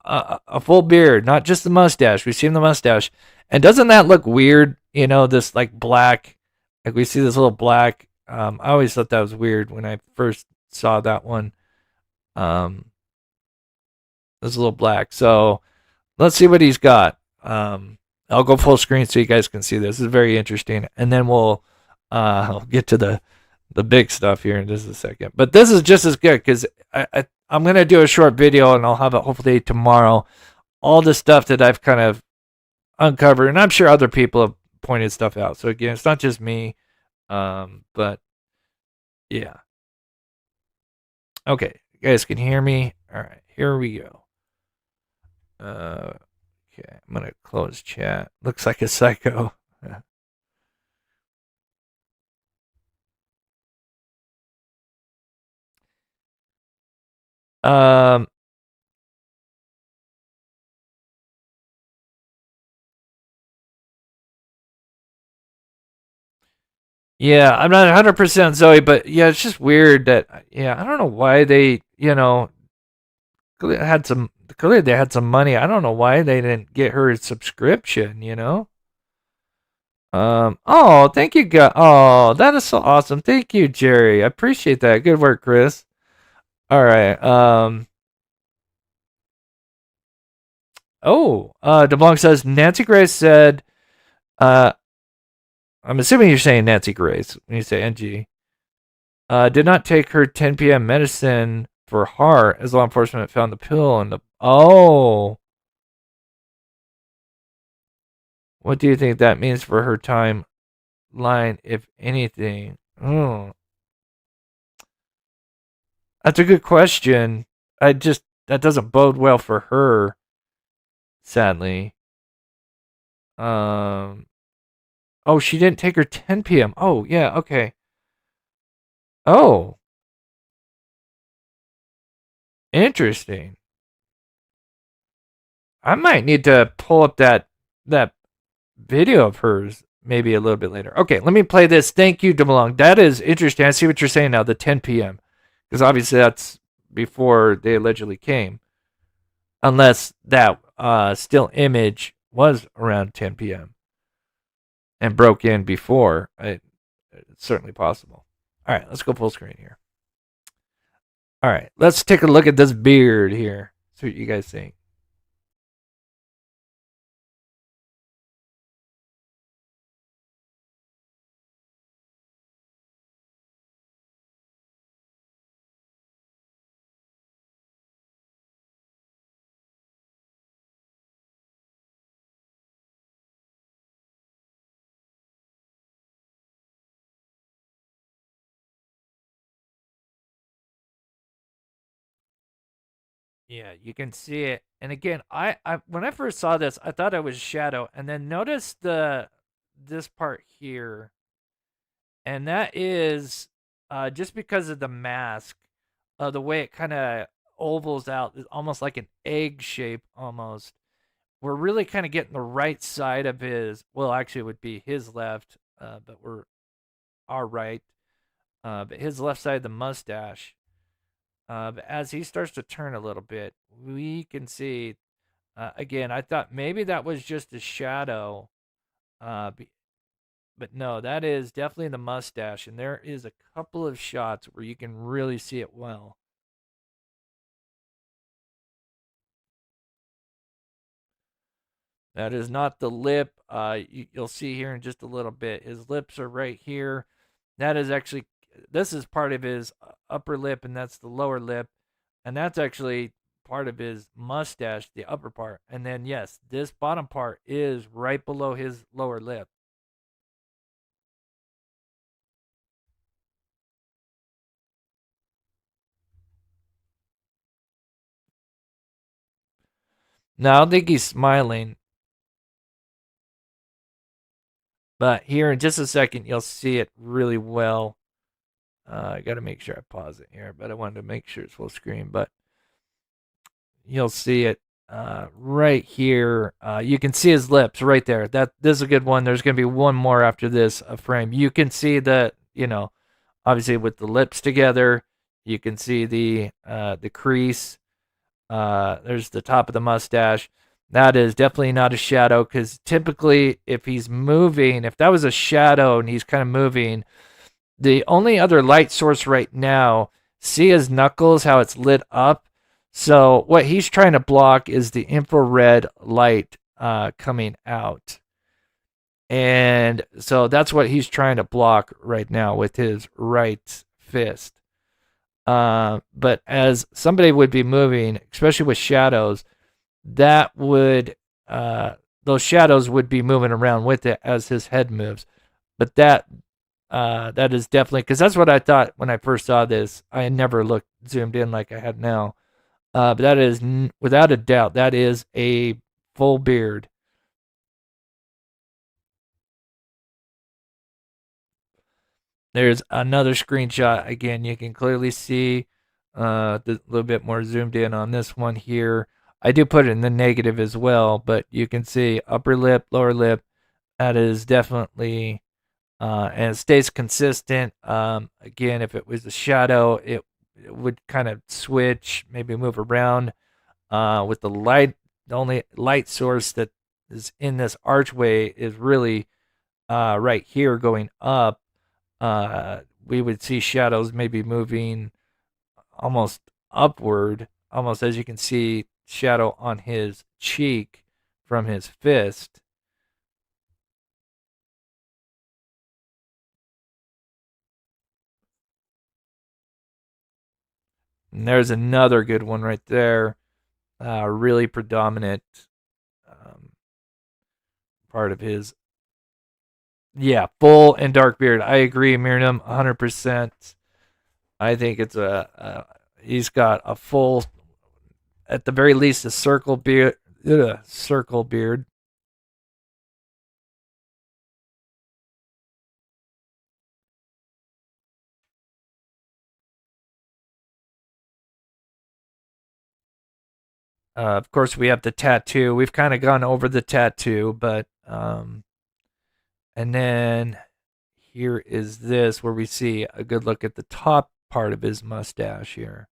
a full beard, not just the mustache? We've seen the mustache, and doesn't that look weird? You know, this like black, like we see this little black. I always thought that was weird when I first saw that one. This little black. So let's see what he's got. I'll go full screen so you guys can see this. This is very interesting, and then we'll get to the big stuff here in just a second. But this is just as good because I'm going to do a short video and I'll have it hopefully tomorrow. All the stuff that I've kind of uncovered, and I'm sure other people have pointed stuff out. So again, it's not just me, but yeah. Okay, you guys can hear me? All right, here we go. Okay, I'm going to close chat. Looks like a psycho. Um, yeah, I'm not 100% Zoe, but yeah, it's just weird that, yeah, I don't know why they, you know, clearly they had some money. I don't know why they didn't get her a subscription, you know? Oh, thank you, guys. Oh, that is so awesome. Thank you, Jerry. I appreciate that. Good work, Chris. All right. DeBlanc says Nancy Grace said, I'm assuming you're saying Nancy Grace when you say NG. Did not take her 10 p.m. medicine for heart as law enforcement found the pill in the. Oh. What do you think that means for her timeline, if anything? Oh. That's a good question. That doesn't bode well for her, sadly. Oh, she didn't take her 10 p.m. Oh, yeah, okay. Oh. Interesting. I might need to pull up that video of hers maybe a little bit later. Okay, let me play this. Thank you, DeBelong. That is interesting. I see what you're saying now, the 10 p.m. Because obviously that's before they allegedly came. Unless that still image was around 10 p.m. and broke in before. It's certainly possible. All right, let's go full screen here. All right, let's take a look at this beard here. See what you guys think. Yeah, you can see it. And again, I when I first saw this, I thought it was shadow, and then notice this part here, and that is just because of the mask, the way it kind of ovals out, almost like an egg shape almost. We're really kind of getting the right side of his. Well, actually, it would be his left, but we're our right. But his left side of the mustache. But as he starts to turn a little bit, we can see. Again, I thought maybe that was just a shadow, but no, that is definitely the mustache, and there is a couple of shots where you can really see it well. That is not the lip. You'll see here in just a little bit. His lips are right here. That is actually, this is part of his upper lip, and that's the lower lip. And that's actually part of his mustache, the upper part. And then, yes, this bottom part is right below his lower lip. No, I don't think he's smiling. But here in just a second, you'll see it really well. I got to make sure I pause it here, but I wanted to make sure it's full screen. But you'll see it right here. You can see his lips right there. This is a good one. There's going to be one more after this frame. You can see that, obviously with the lips together, you can see the crease. There's the top of the mustache. That is definitely not a shadow, because typically if he's moving, if that was a shadow and he's kind of moving, the only other light source right now, see his knuckles, how it's lit up? So what he's trying to block is the infrared light coming out. And so that's what he's trying to block right now with his right fist. But as somebody would be moving, especially with shadows, that would those shadows would be moving around with it as his head moves. But that is definitely, because that's what I thought when I first saw this. I had never looked zoomed in like I had now. But that is, without a doubt, that is a full beard. There's another screenshot. Again, you can clearly see a little bit more zoomed in on this one here. I do put it in the negative as well, but you can see upper lip, lower lip. That is definitely, and it stays consistent. Again, if it was a shadow, it would kind of switch, maybe move around. With the light, the only light source that is in this archway is really right here going up. We would see shadows maybe moving almost upward, almost as you can see shadow on his cheek from his fist. And there's another good one right there. Really predominant part of his. Yeah, full and dark beard. I agree, Miriam, 100%. I think it's he's got a full, at the very least, a circle beard. Circle beard. Of course, we have the tattoo. We've kind of gone over the tattoo, but and then here is this where we see a good look at the top part of his mustache here.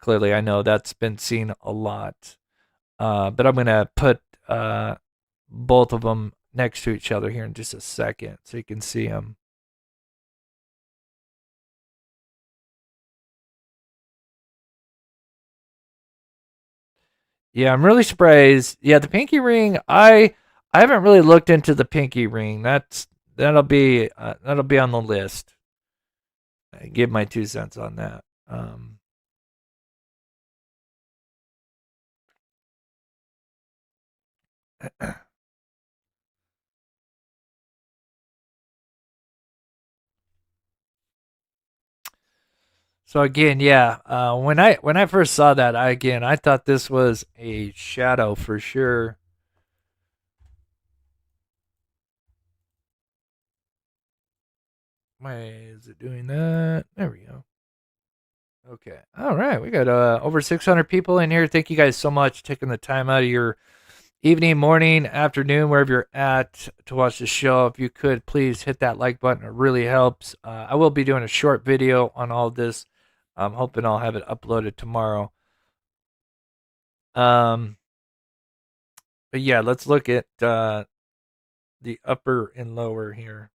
Clearly, I know that's been seen a lot, but I'm going to put both of them next to each other here in just a second so you can see them. Yeah, I'm really surprised. Yeah, the pinky ring. I haven't really looked into the pinky ring. That'll be on the list. I give my 2 cents on that. So again, yeah, when I first saw that, I thought this was a shadow for sure. Why is it doing that? There we go. Okay. All right. We got over 600 people in here. Thank you guys so much for taking the time out of your evening, morning, afternoon, wherever you're at to watch the show. If you could, please hit that like button. It really helps. I will be doing a short video on all this. I'm hoping I'll have it uploaded tomorrow. But yeah, let's look at the upper and lower here.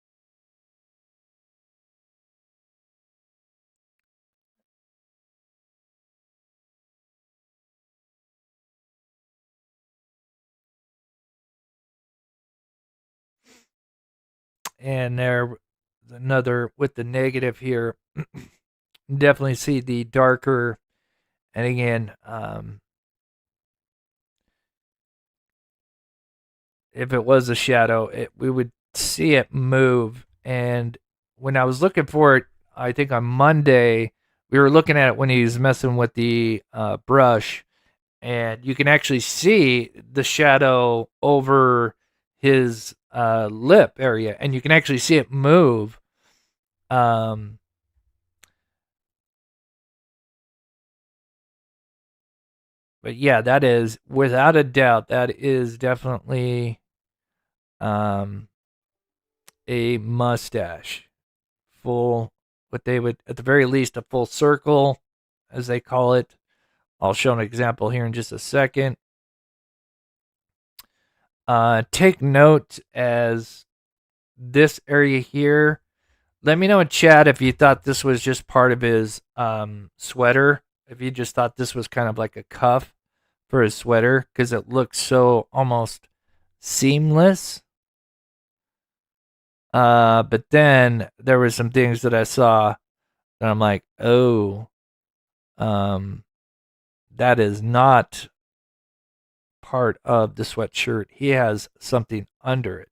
And there's another with the negative here. Definitely see the darker, and again, if it was a shadow, we would see it move. And when I was looking for it, I think on Monday, we were looking at it when he was messing with the brush, and you can actually see the shadow over his lip area, and you can actually see it move. But yeah, that is without a doubt, that is definitely a mustache. Full, what they would, at the very least, a full circle, as they call it. I'll show an example here in just a second. Take note as this area here. Let me know in chat if you thought this was just part of his sweater. If you just thought this was kind of like a cuff for his sweater, because it looks so almost seamless. But then there were some things that I saw and I'm like, oh, that is not part of the sweatshirt. He has something under it.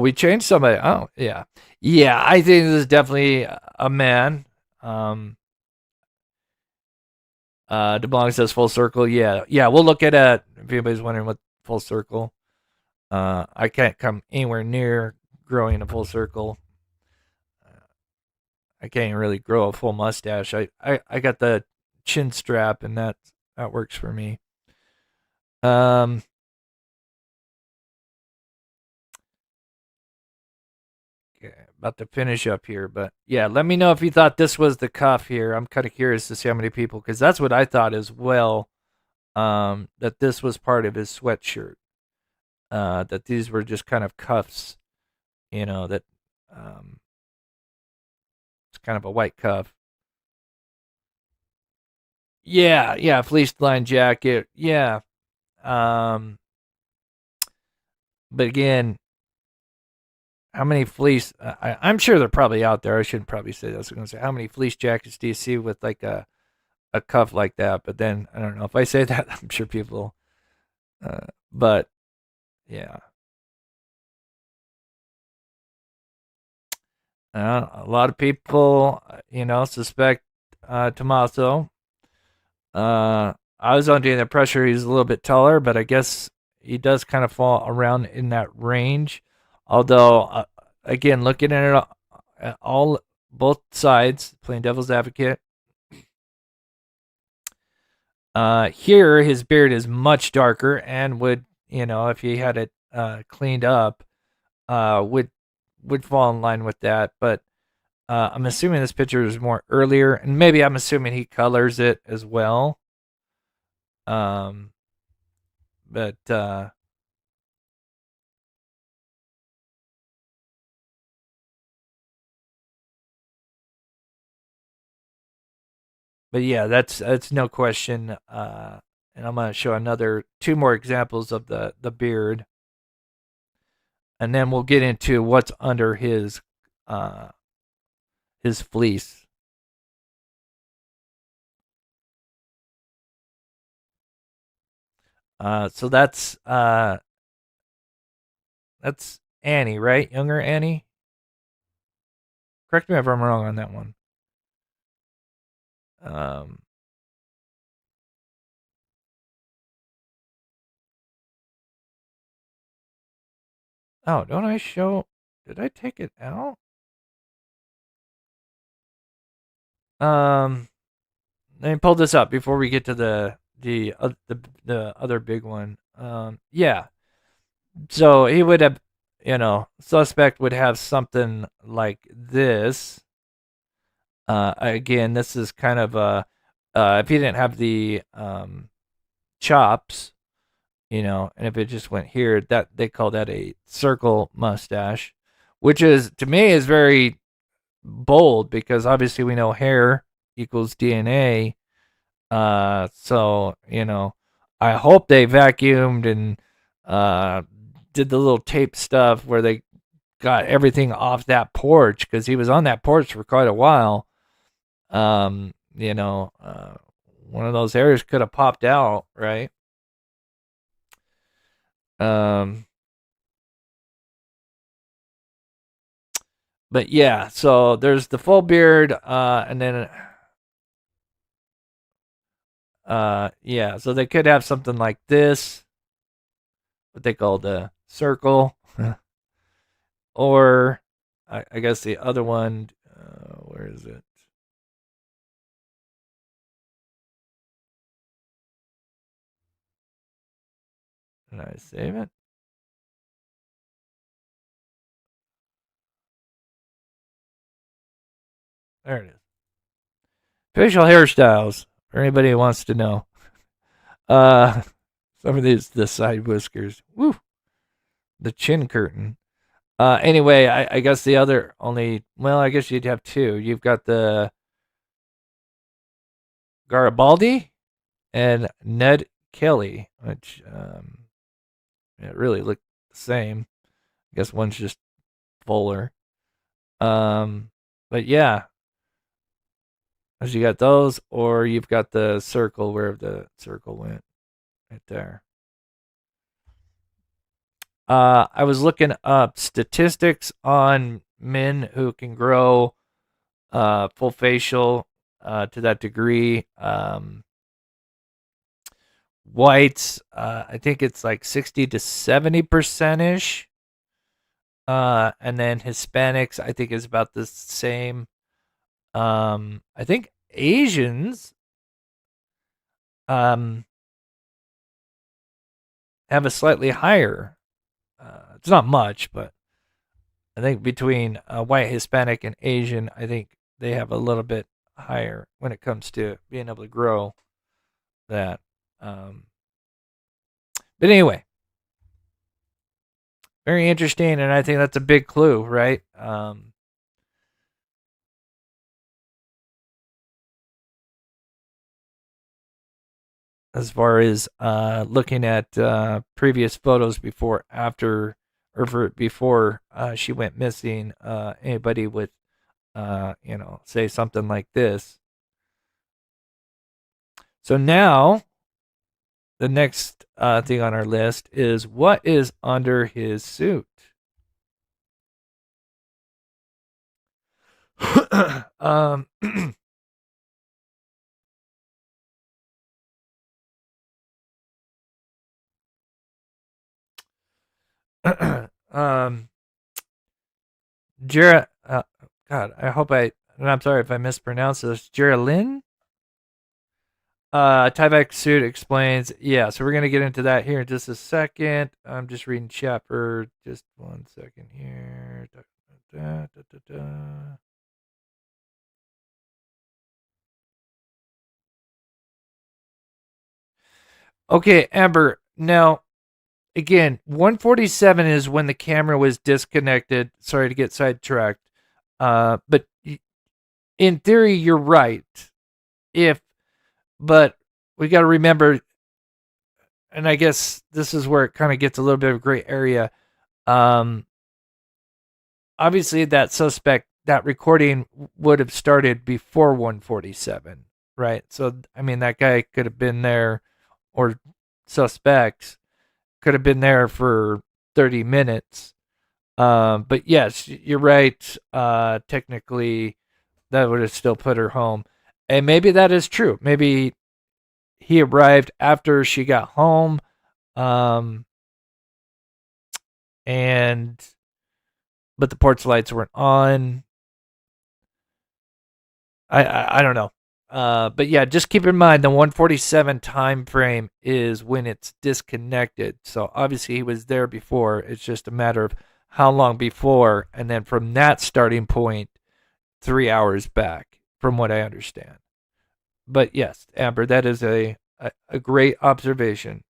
We changed somebody. Oh, yeah. Yeah, I think this is definitely a man. DeBlanc says full circle. Yeah, we'll look at it if anybody's wondering what full circle. I can't come anywhere near growing a full circle. I can't even really grow a full mustache. I got the chin strap, and that works for me. Okay, about to finish up here, but yeah, let me know if you thought this was the cuff here. I'm kind of curious to see how many people, because that's what I thought as well. That this was part of his sweatshirt. That these were just kind of cuffs, that it's kind of a white cuff. Yeah, fleece lined jacket. Yeah. But again, how many fleece? I'm sure they're probably out there. I shouldn't probably say that. I was going to say, how many fleece jackets do you see with like a cuff like that? But then I don't know if I say that. I'm sure people. But yeah. A lot of people, suspect Tommaso. I was under the pressure he's a little bit taller, but I guess he does kind of fall around in that range. Although, again, looking at it both sides, playing devil's advocate. Here, his beard is much darker and would, if he had it cleaned up, would fall in line with that. But I'm assuming this picture is more earlier, and maybe I'm assuming he colors it as well. But yeah, that's no question. And I'm gonna show two more examples of the beard, and then we'll get into what's under his fleece. So that's Annie, right? Younger Annie. Correct me if I'm wrong on that one. Oh, don't I show? Did I take it out? Let me pull this up before we get to the other big one. Yeah. So he would have, suspect would have something like this. Again, this is kind of if he didn't have the chops, and if it just went here, that they call that a circle mustache, which is, to me, is very bold, because obviously we know hair equals DNA. So, I hope they vacuumed and did the little tape stuff where they got everything off that porch, because he was on that porch for quite a while. One of those hairs could have popped out, right? But yeah, so there's the full beard, and then Yeah, so they could have something like this, what they call the circle, or I guess the other one. Where is it? Did I save it? There it is. Facial hairstyles, for anybody who wants to know. Uh, some of these, the side whiskers. Woo! The chin curtain. Anyway, I guess the other only, well, I guess you'd have two. You've got the Garibaldi and Ned Kelly, which it really look the same. I guess one's just fuller. But yeah, as you got those, or you've got the circle where the circle went right there. I was looking up statistics on men who can grow full facial to that degree. Whites, I think it's like 60 to 70% ish. And then Hispanics, I think, is about the same. I think Asians have a slightly higher. It's not much, but I think between white, Hispanic, and Asian, I think they have a little bit higher when it comes to being able to grow that. But anyway, very interesting, and I think that's a big clue, right? As far as looking at previous photos before, after, or before she went missing, anybody would, say something like this. So now, the next thing on our list is what is under his suit. um, um, God, I hope I'm sorry if I mispronounced this. Geraldine? Tyvek suit explains. Yeah, so we're going to get into that here in just a second. I'm just reading chat for just 1 second here. Da, da, da, da. Okay, Amber. Now, again, 147 is when the camera was disconnected. Sorry to get sidetracked. But in theory, you're right. But we got to remember, and I guess this is where it kind of gets a little bit of a gray area. Obviously, that suspect, that recording would have started before 147, right? So, I mean, that guy could have been there, or suspects could have been there for 30 minutes. But yes, you're right. Technically, that would have still put her home. And maybe that is true. Maybe he arrived after she got home. But the porch lights weren't on. I don't know. But yeah, just keep in mind the 147 time frame is when it's disconnected. So obviously he was there before. It's just a matter of how long before, and then from that starting point, 3 hours back, from what I understand. But yes, Amber, that is a great observation.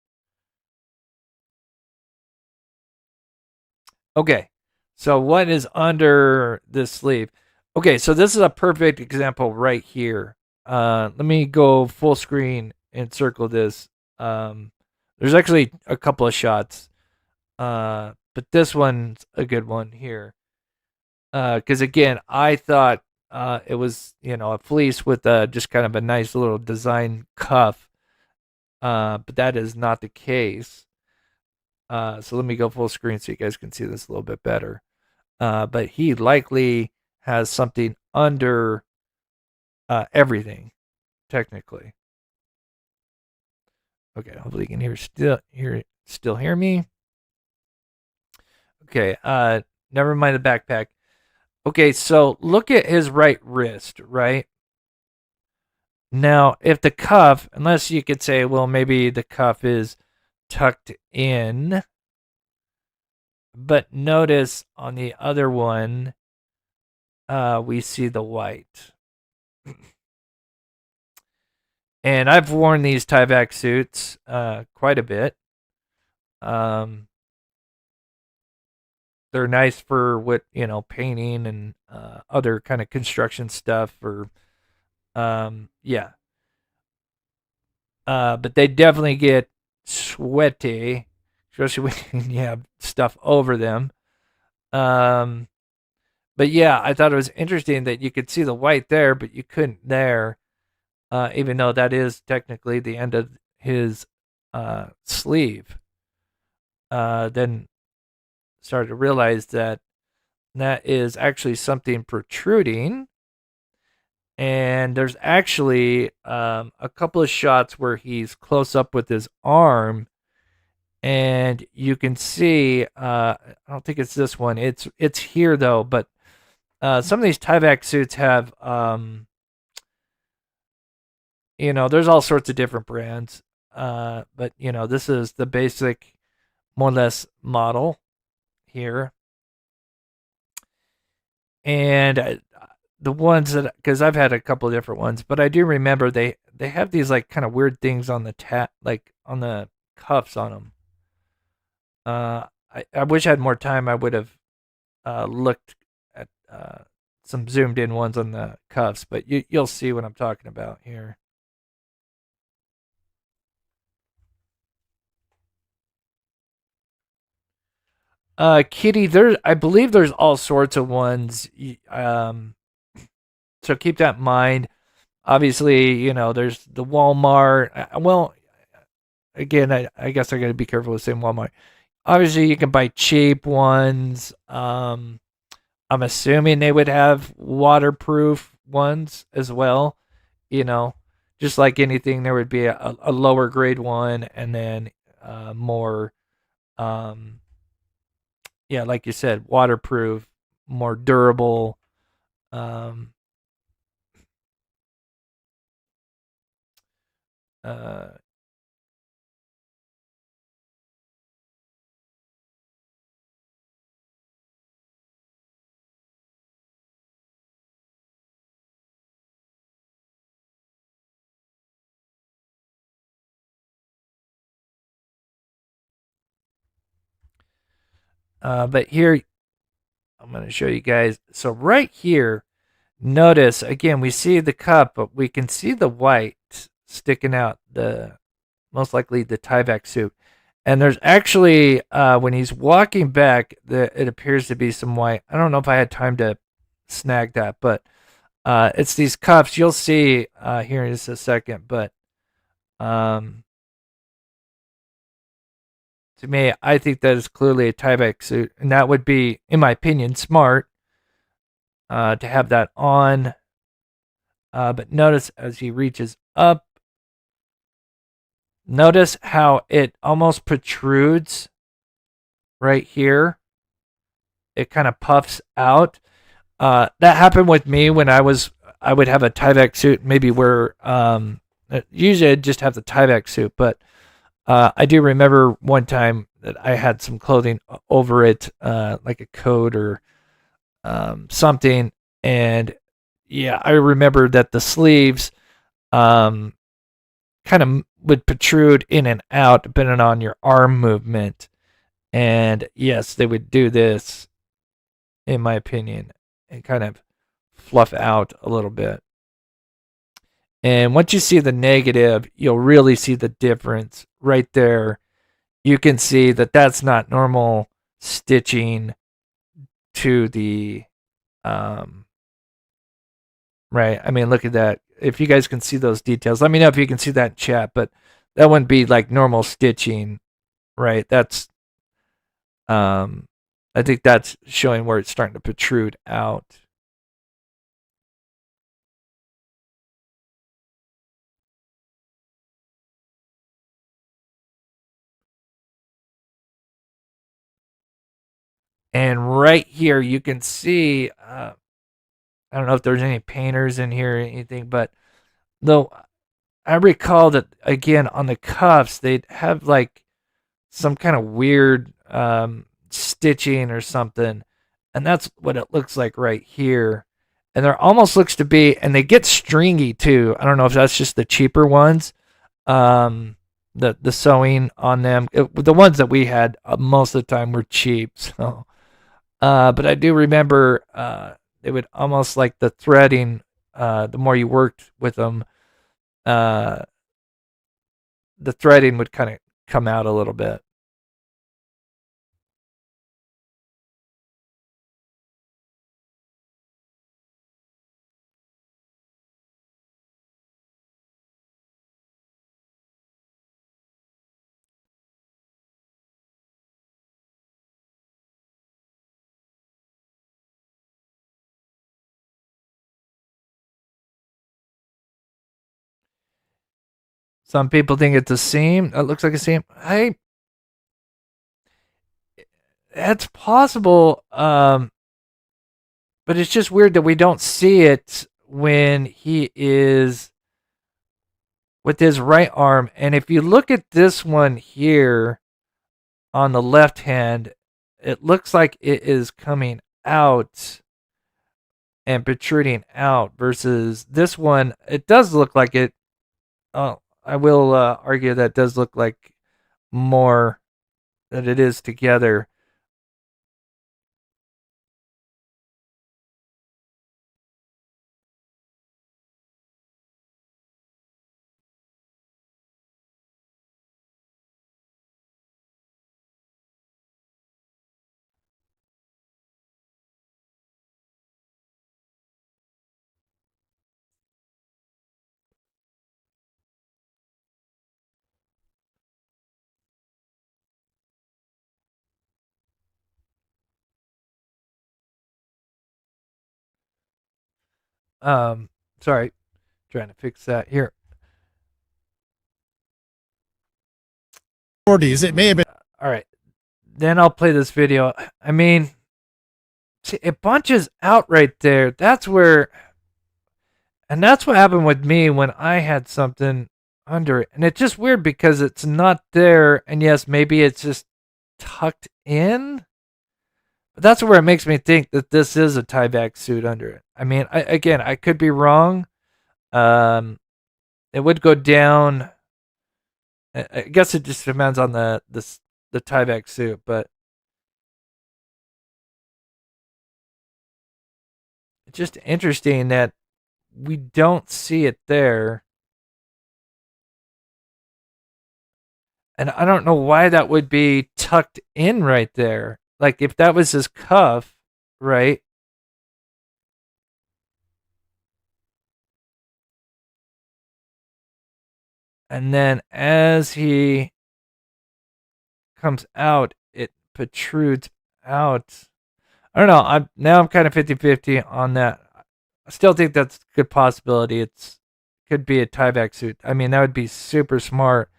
Okay, so what is under this sleeve? Okay, so this is a perfect example right here. Let me go full screen and circle this. There's actually a couple of shots, but this one's a good one here. Because again, I thought it was, a fleece with just kind of a nice little design cuff, but that is not the case. So let me go full screen so you guys can see this a little bit better. But he likely has something under everything, technically. Okay, hopefully you can still hear me. Okay, never mind the backpack. Okay, so look at his right wrist, right? Now, if the cuff, unless you could say, well, maybe the cuff is tucked in, but notice on the other one, we see the white. And I've worn these Tyvek suits quite a bit. They're nice for what, painting and other kind of construction stuff. Or yeah. But they definitely get sweaty, especially when you have stuff over them. But yeah, I thought it was interesting that you could see the white there, but you couldn't there, even though that is technically the end of his sleeve. Then started to realize that is actually something protruding. And there's actually a couple of shots where he's close up with his arm, and you can see. I don't think it's this one. It's here though, but some of these Tyvek suits have, there's all sorts of different brands, but this is the basic, more or less model here, and the ones that, because I've had a couple of different ones, but I do remember they have these like kind of weird things on the like on the cuffs on them. I wish I had more time. I would have looked at some zoomed in ones on the cuffs, but you'll see what I'm talking about here. Kitty, I believe there's all sorts of ones. So keep that in mind. Obviously, there's the Walmart. Well, again, I guess I got to be careful with saying Walmart. Obviously, you can buy cheap ones. I'm assuming they would have waterproof ones as well. Just like anything, there would be a lower grade one, and then more, yeah, like you said, waterproof, more durable. Uh, but here, I'm going to show you guys. So right here, notice again, we see the cup, but we can see the white sticking out, the most likely the Tyvek suit. And there's actually, when he's walking back, it appears to be some white. I don't know if I had time to snag that, but it's these cuffs. You'll see here in just a second, but to me, I think that is clearly a Tyvek suit, and that would be, in my opinion, smart to have that on. But notice as he reaches up, notice how it almost protrudes right here. It kind of puffs out. That happened with me when I would have a Tyvek suit, maybe where usually I'd just have the Tyvek suit, but I do remember one time that I had some clothing over it, like a coat or something, and yeah, I remember that the sleeves kind of would protrude in and out depending on your arm movement, and yes, they would do this, in my opinion, and kind of fluff out a little bit. And once you see the negative, you'll really see the difference right there. You can see that that's not normal stitching to the, right. I mean, look at that. If you guys can see those details, let me know if you can see that in chat, but that wouldn't be like normal stitching, right? That's, I think that's showing where it's starting to protrude out. And right here, you can see, I don't know if there's any painters in here or anything, but though I recall that, again, on the cuffs, they'd have like some kind of weird stitching or something. And that's what it looks like right here. And there almost looks to be, and they get stringy too. I don't know if that's just the cheaper ones. The sewing on them, the ones that we had most of the time were cheap. So, but I do remember it would almost like the threading. The more you worked with them, the threading would kind of come out a little bit. Some people think it's a seam. It looks like a seam. That's possible. But it's just weird that we don't see it when he is with his right arm. And if you look at this one here on the left hand, it looks like it is coming out and protruding out versus this one. It does look like it. Oh, I will argue that it does look like more that it is together. Sorry, trying to fix that here. It may have been. All right, then I'll play this video. I mean, see, it bunches out right there. That's where, and that's what happened with me when I had something under it. And it's just weird because it's not there. And yes, maybe it's just tucked in. But that's where it makes me think that this is a tie-back suit under it. I mean, I could be wrong. It would go down. I guess it just depends on the tie-back suit, but it's just interesting that we don't see it there. And I don't know why that would be tucked in right there. Like if that was his cuff, right? And then as he comes out, it protrudes out. I don't know. I'm kind of 50-50 on that. I still think that's a good possibility. Could be a tie-back suit. I mean, that would be super smart.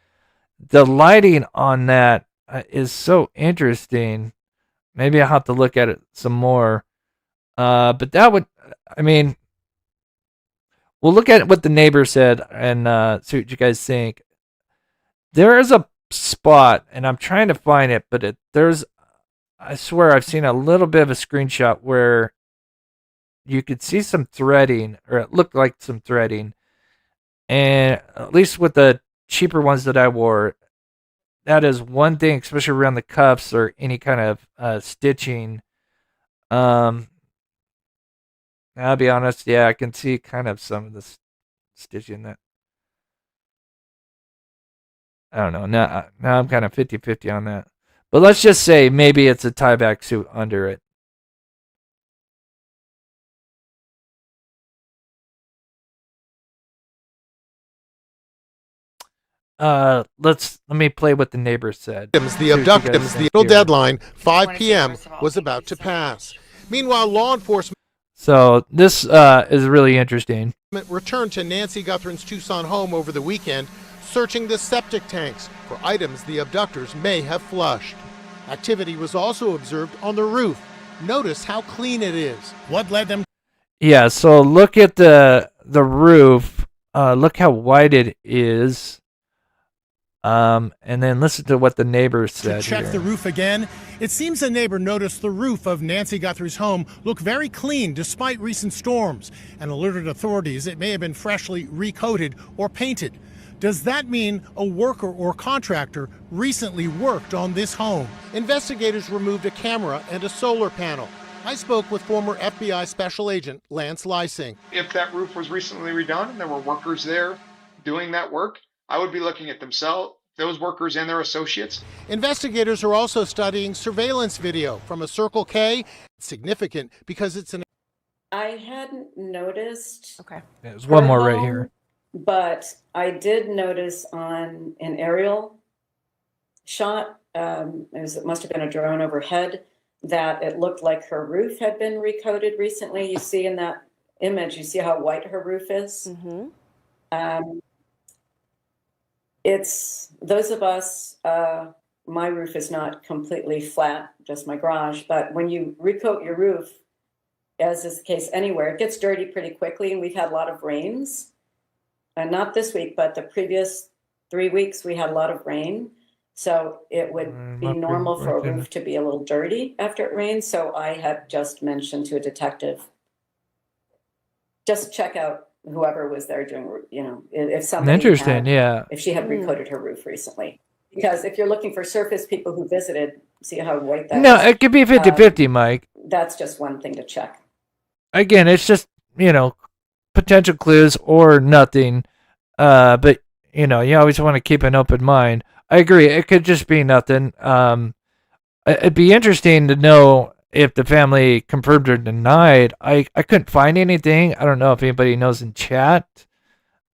The lighting on that is so interesting. Maybe I'll have to look at it some more. But that would, I mean, we'll look at what the neighbor said and see what you guys think. There is a spot, and I'm trying to find it, but I swear I've seen a little bit of a screenshot where you could see some threading, or it looked like some threading. And at least with the cheaper ones that I wore, that is one thing, especially around the cuffs or any kind of stitching. I'll be honest, yeah, I can see kind of some of the stitching that. I don't know. Now I'm kind of 50-50 on that. But let's just say maybe it's a tie-back suit under it. Let me play what the neighbor said. The abductions, the deadline, 5 p.m. was about to pass. Meanwhile, law enforcement. So this is really interesting. Returned to Nancy Guthrie's Tucson home over the weekend, searching the septic tanks for items the abductors may have flushed. Activity was also observed on the roof. Notice how clean it is. What led them? Yeah, so look at the roof. Look how wide it is. And then listen to what the neighbor said. To check the roof again, it seems a neighbor noticed the roof of Nancy Guthrie's home looked very clean despite recent storms and alerted authorities it may have been freshly recoated or painted. Does that mean a worker or contractor recently worked on this home? Investigators removed a camera and a solar panel. I spoke with former FBI Special Agent Lance Lysing. If that roof was recently redone and there were workers there doing that work, I would be looking at those workers and their associates. Investigators are also studying surveillance video from a Circle K. It's significant because it's an... I hadn't noticed. Okay. There's one more right here. But I did notice on an aerial shot, it must have been a drone overhead, that it looked like her roof had been recoated recently. You see in that image, you see how white her roof is. It's those of us, my roof is not completely flat, just my garage, but when you recoat your roof, as is the case anywhere, it gets dirty pretty quickly, and we've had a lot of rains. And not this week, but the previous 3 weeks, we had a lot of rain. So it would be normal for a roof to be a little dirty after it rains. So I had just mentioned to a detective, just check out whoever was there doing, if somebody Interesting, yeah. if she had recoated her roof recently. Because if you're looking for surface people who visited, see how white that is. No, it could be 50-50, Mike. That's just one thing to check. Again, it's just, potential clues or nothing. But, you always want to keep an open mind. I agree. It could just be nothing. It'd be interesting to know if the family confirmed or denied. I couldn't find anything. I don't know if anybody knows in chat.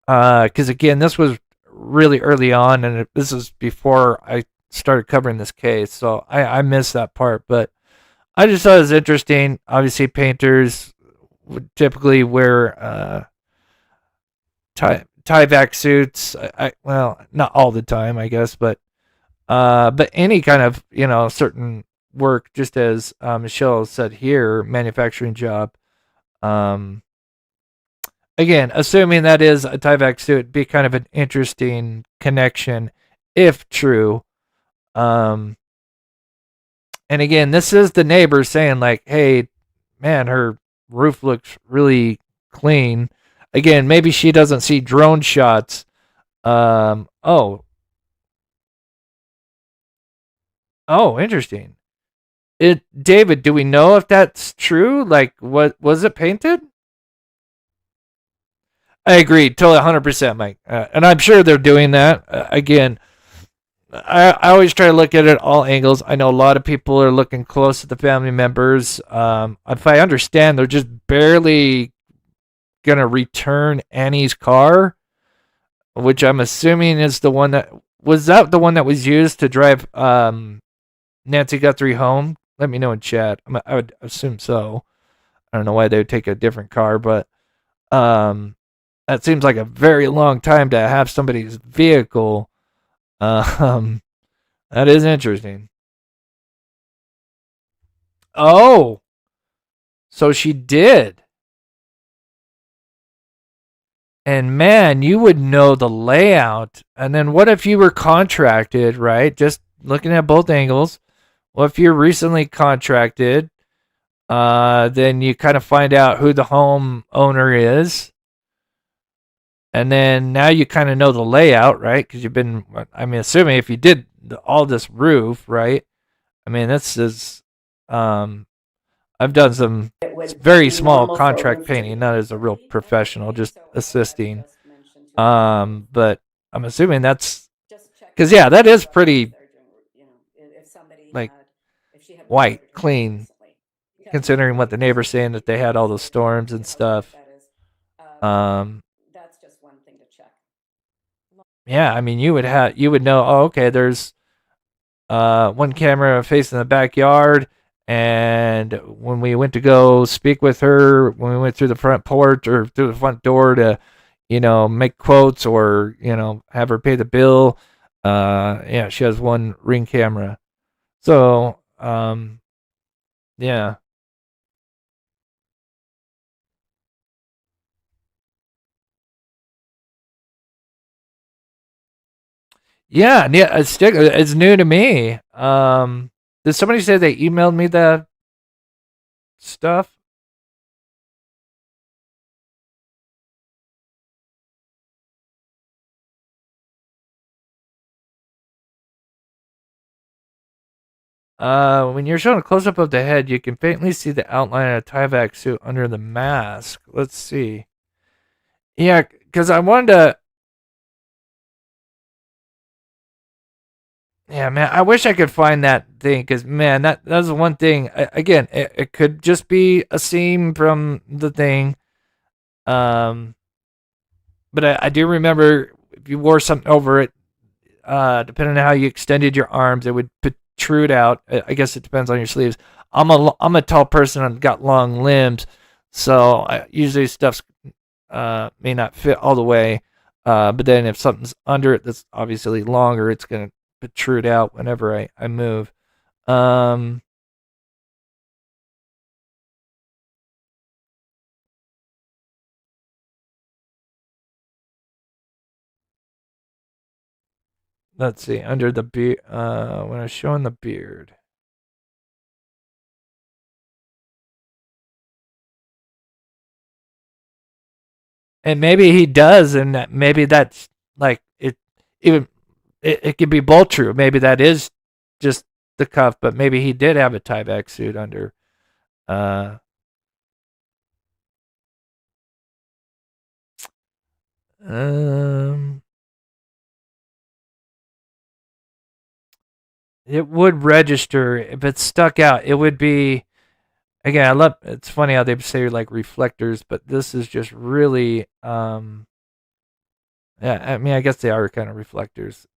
Because, again, this was really early on, and this is before I started covering this case. So I missed that part. But I just thought it was interesting. Obviously, painters would typically wear tie-back suits. Well, not all the time, I guess, but any kind of certain work, just as Michelle said here, manufacturing job. Again, assuming that is a tie-back suit, it'd be kind of an interesting connection, if true. And again, this is the neighbor saying like, "Hey, man, her roof looks really clean." Again, maybe she doesn't see drone shots. Oh, interesting. David, do we know if that's true? Like, what was it painted? I agree, totally, 100%, Mike. And I'm sure they're doing that. Again, I always try to look at it all angles. I know a lot of people are looking close at the family members. If I understand, they're just barely gonna return Annie's car, which I'm assuming is the one that was used to drive Nancy Guthrie home. Let me know in chat. I would assume so. I don't know why they would take a different car, but that seems like a very long time to have somebody's vehicle. That is interesting. Oh, so she did. And man, you would know the layout. And then what if you were contracted, right? Just looking at both angles. Well, if you're recently contracted, then you kind of find out who the home owner is. And then now you kind of know the layout, right? Because assuming if you did all this roof, right? I mean, this is, I've done some very small contract painting, not as a real professional, just assisting. But I'm assuming that's, because yeah, that is pretty, like, white, clean, considering what the neighbor's saying that they had all those storms and stuff. Yeah, I mean, you would know. Oh, okay, there's one camera facing the backyard, and when we went to go speak with her, when we went through the front porch or through the front door to, make quotes or have her pay the bill, yeah, she has one Ring camera. So, yeah. Yeah, yeah, it's new to me. Did somebody say they emailed me the stuff? When you're showing a close up of the head, you can faintly see the outline of a Tyvek suit under the mask. Let's see. Yeah, because I wanted to. Yeah, man, I wish I could find that thing because, man, that's the one thing. Again, it could just be a seam from the thing. But I do remember if you wore something over it, depending on how you extended your arms, it would protrude out. I guess it depends on your sleeves. I'm a tall person and got long limbs, so usually stuff's may not fit all the way. But then if something's under it that's obviously longer, it's gonna protrude out whenever I move. Um, let's see, under the beard. When I was showing the beard. And maybe he does, and maybe that's like it. Even it could be both true. Maybe that is just the cuff, but maybe he did have a tieback suit under. Uh, um, it would register if it stuck out. It would be again. I love. It's funny how they say like reflectors, but this is just really. Yeah, I mean, I guess they are kind of reflectors.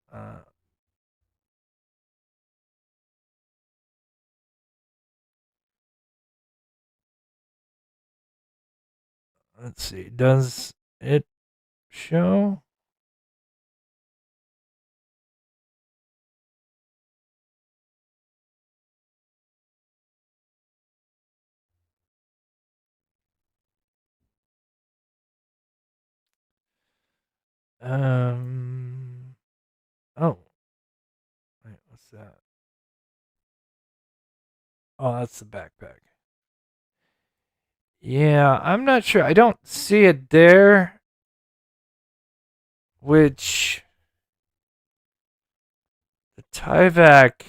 Let's see. Does it show? Oh. Wait, what's that? Oh, that's the backpack. Yeah, I'm not sure. I don't see it there. Which the Tyvek.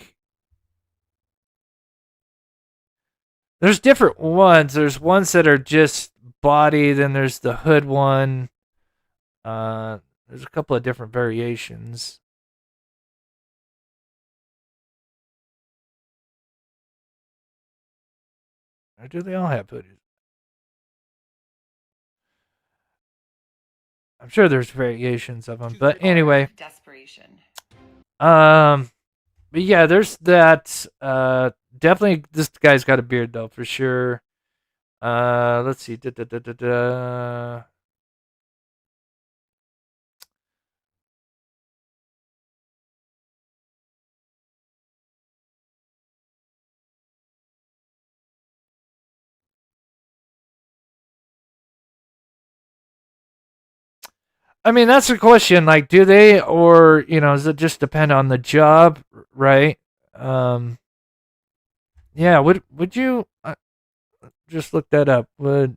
There's different ones. There's ones that are just body. Then there's the hood one. There's a couple of different variations. Or do they all have hoodies? I'm sure there's variations of them, but anyway. Desperation. But yeah, there's that. Definitely this guy's got a beard though for sure. Let's see. I mean, that's the question. Like, do they, or does it just depend on the job, right? Um, yeah. Would you just look that up? Would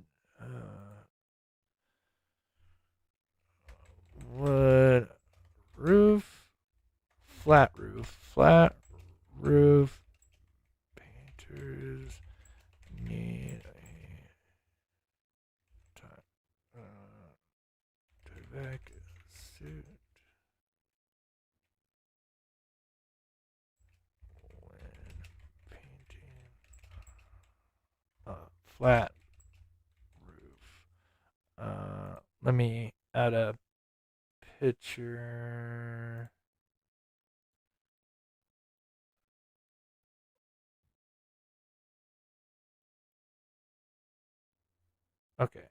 roof, flat roof painters need a Tyvek suit when painting a flat roof? Let me add a picture. Okay.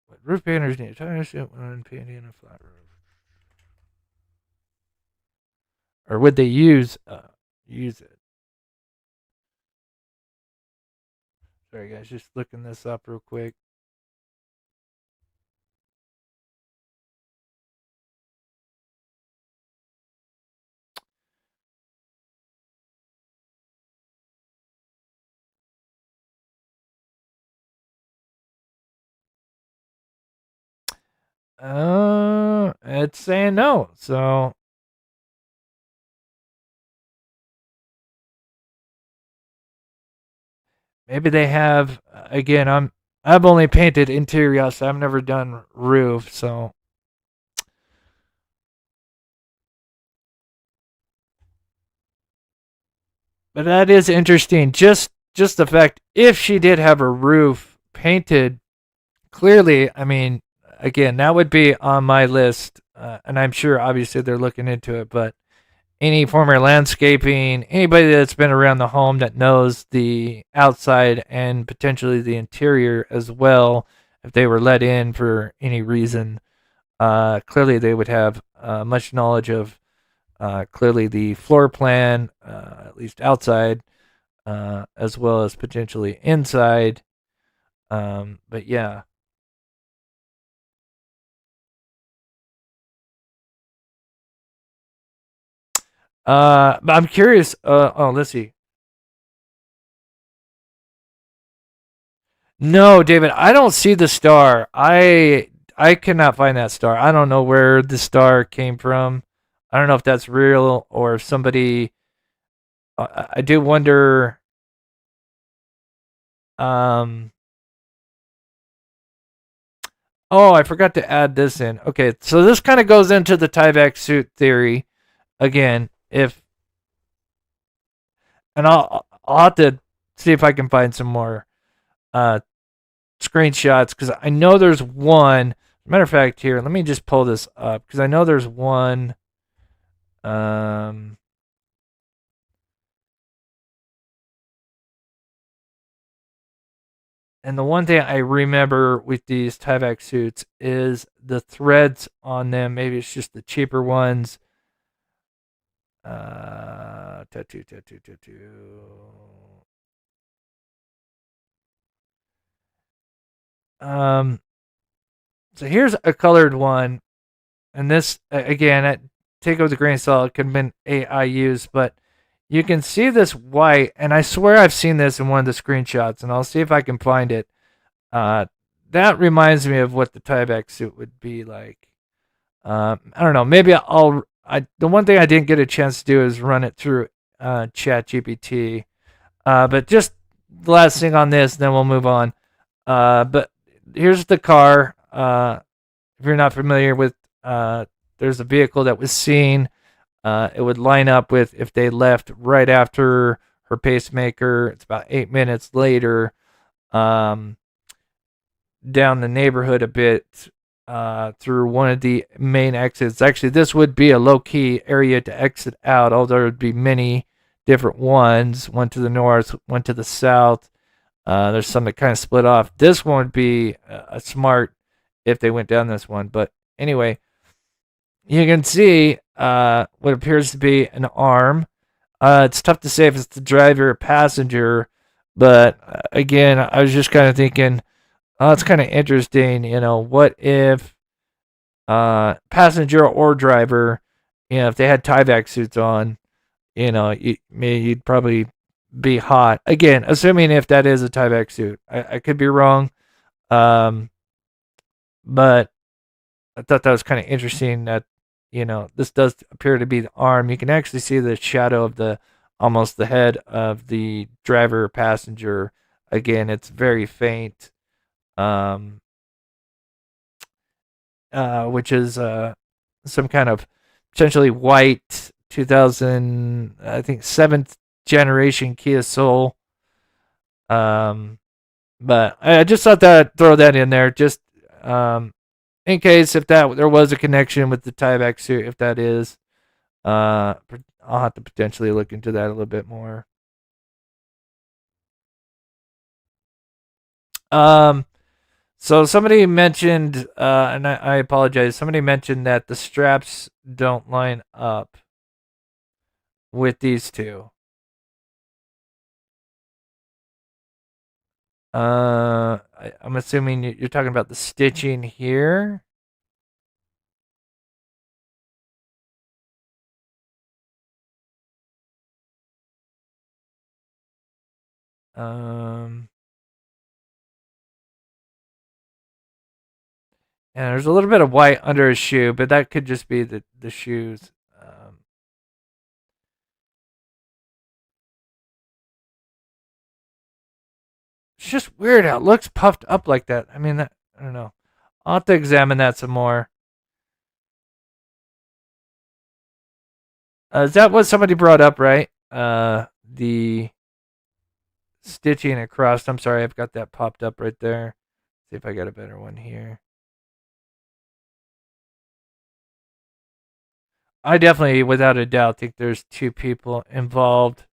What roof painters need a tire suit when painting a flat roof. or would they use it? Sorry, guys, just looking this up real quick. It's saying no. So maybe they have. Again, I've only painted interior, so I've never done roof. So but that is interesting. Just the fact if she did have her roof painted, clearly, I mean, again, that would be on my list, and I'm sure obviously they're looking into it. But any former landscaping, anybody that's been around the home that knows the outside and potentially the interior as well, if they were let in for any reason, clearly they would have much knowledge of clearly the floor plan, at least outside, as well as potentially inside. But yeah. But I'm curious. Let's see. No, David, I don't see the star. I cannot find that star. I don't know where the star came from. I don't know if that's real or if somebody. I do wonder. Oh, I forgot to add this in. Okay, so this kind of goes into the Tyvek suit theory again. And I'll have to see if I can find some more screenshots because I know there's one. Matter of fact, here, let me just pull this up because I know there's one. And the one thing I remember with these Tyvek suits is the threads on them. Maybe it's just the cheaper ones. Tattoo. So here's a colored one, and this again, take it with a grain of salt. It could have been AI used, but you can see this white, and I swear I've seen this in one of the screenshots, and I'll see if I can find it. That reminds me of what the Tyvek suit would be like. I don't know. Maybe the one thing I didn't get a chance to do is run it through Chat GPT. But just the last thing on this, then we'll move on. But here's the car. If you're not familiar with, there's a vehicle that was seen. It would line up with if they left right after her pacemaker. It's about 8 minutes later. Down the neighborhood a bit through one of the main exits. Actually, this would be a low-key area to exit out, although there would be many different ones. One to the north, one to the south. There's some that kind of split off. This one would be a smart if they went down this one. But anyway, you can see what appears to be an arm. It's tough to say if it's the driver or passenger, but again, I was just kind of thinking, oh, it's kind of interesting. What if passenger or driver, if they had Tyvek suits on, you'd probably be hot. Again, assuming if that is a Tyvek suit. I could be wrong. But I thought that was kind of interesting that, this does appear to be the arm. You can actually see the shadow of almost the head of the driver or passenger. Again, it's very faint. Which is some kind of potentially white 2000, I think 7th generation Kia Soul. But I just thought that throw that in there, just in case if there was a connection with the Tyvek suit, if that is. I'll have to potentially look into that a little bit more. So somebody mentioned, and I apologize. Somebody mentioned that the straps don't line up. with these two. I'm assuming you're talking about the stitching here. And there's a little bit of white under his shoe, but that could just be the shoes. It's just weird how it looks puffed up like that. I mean, I don't know. I'll have to examine that some more. Is that what somebody brought up, right? The stitching across. I'm sorry, I've got that popped up right there. See if I got a better one here. I definitely, without a doubt, think there's two people involved.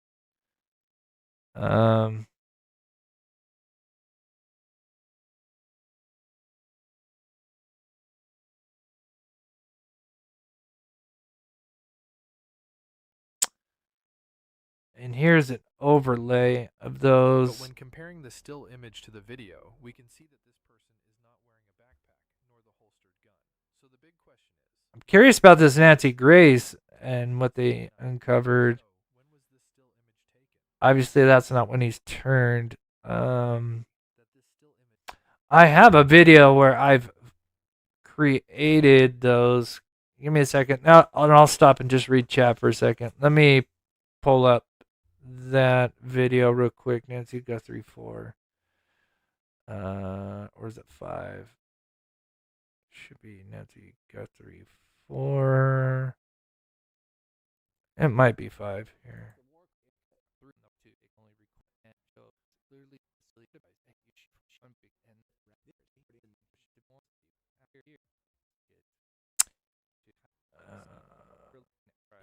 And here's an overlay of those. But when comparing the still image to the video, we can see that this person is not wearing a backpack nor the holstered gun. So the big question is, I'm curious about this Nancy Grace and what they uncovered. Obviously, that's not when he's turned. I have a video where I've created those. Give me a second. Now, I'll stop and just read chat for a second. Let me pull up that video real quick. Nancy Guthrie 4. Or is it 5? Should be Nancy Guthrie 4. It might be 5 here.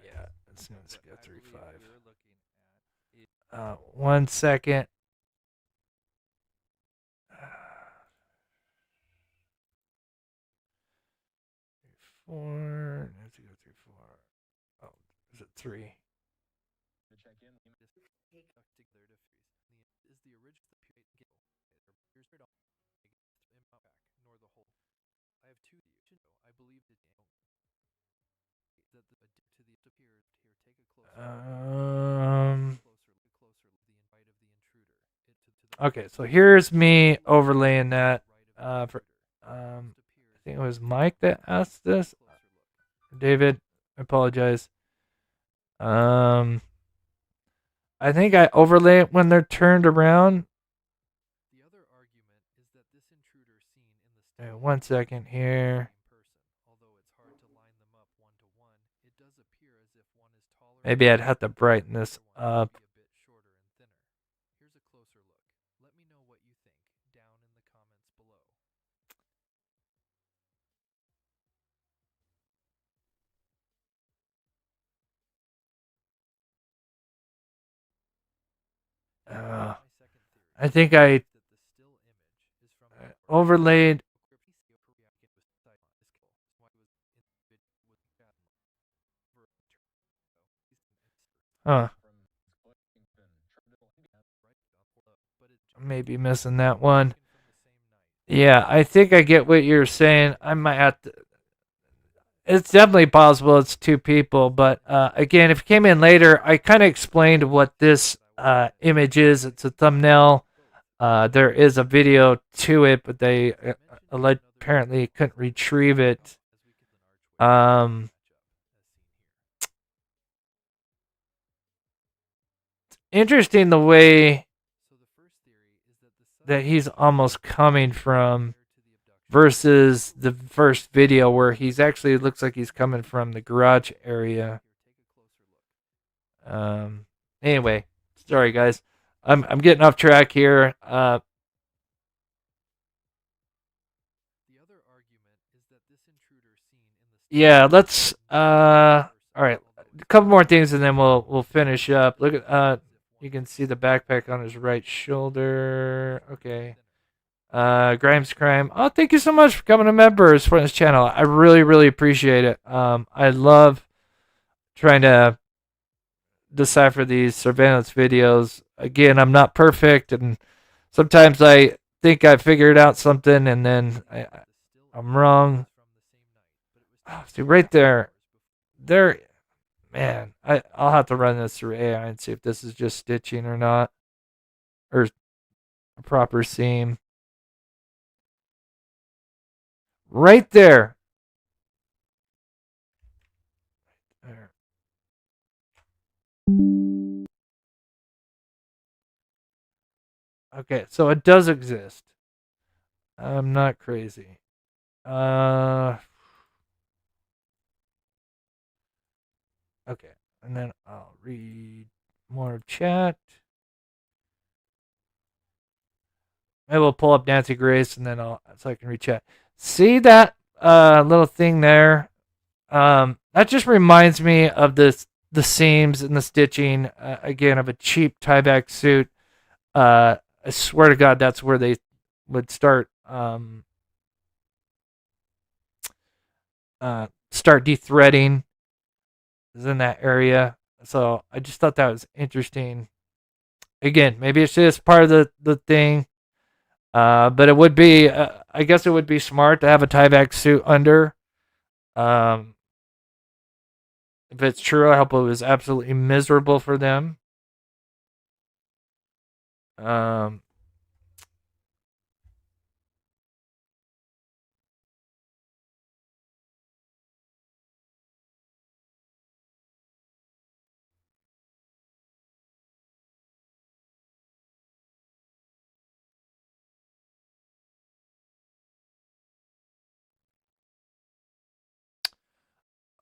Yeah, it's Nancy Guthrie 5. 1 second. 4. Nancy Guthrie 4. Oh, is it 3? Okay, so here's me overlaying that. I think it was Mike that asked this. David, I apologize. I think I overlay it when they're turned around. Okay, 1 second here. Maybe I'd have to brighten this up. I think I overlaid. Huh. Maybe missing that one. Yeah, I think I get what you're saying. I might have to. It's definitely possible it's two people, but again, if you came in later, I kind of explained what this image is. It's a thumbnail. There is a video to it, but they apparently couldn't retrieve it. It's interesting the way that he's almost coming from versus the first video where he's actually looks like he's coming from the garage area. Anyway, sorry guys. I'm getting off track here. Yeah, let's all right. A couple more things and then we'll finish up. Look at you can see the backpack on his right shoulder. Okay. Grimes Crime. Oh, thank you so much for becoming a member for this channel. I really, really appreciate it. I love trying to decipher these surveillance videos. Again, I'm not perfect, and sometimes I think I figured out something, and then I'm wrong. Oh, see, right there, man, I'll have to run this through AI and see if this is just stitching or not, or a proper seam. Right there. Okay, so it does exist. I'm not crazy. Okay, and then I'll read more chat. Maybe we'll pull up Nancy Grace, and then so I can read chat. See that little thing there? That just reminds me of the seams and the stitching again of a cheap tieback suit. I swear to God, that's where they would start dethreading, is in that area. So I just thought that was interesting. Again, maybe it's just part of the thing, but it would be I guess it would be smart to have a tieback suit under. If it's true, I hope it was absolutely miserable for them.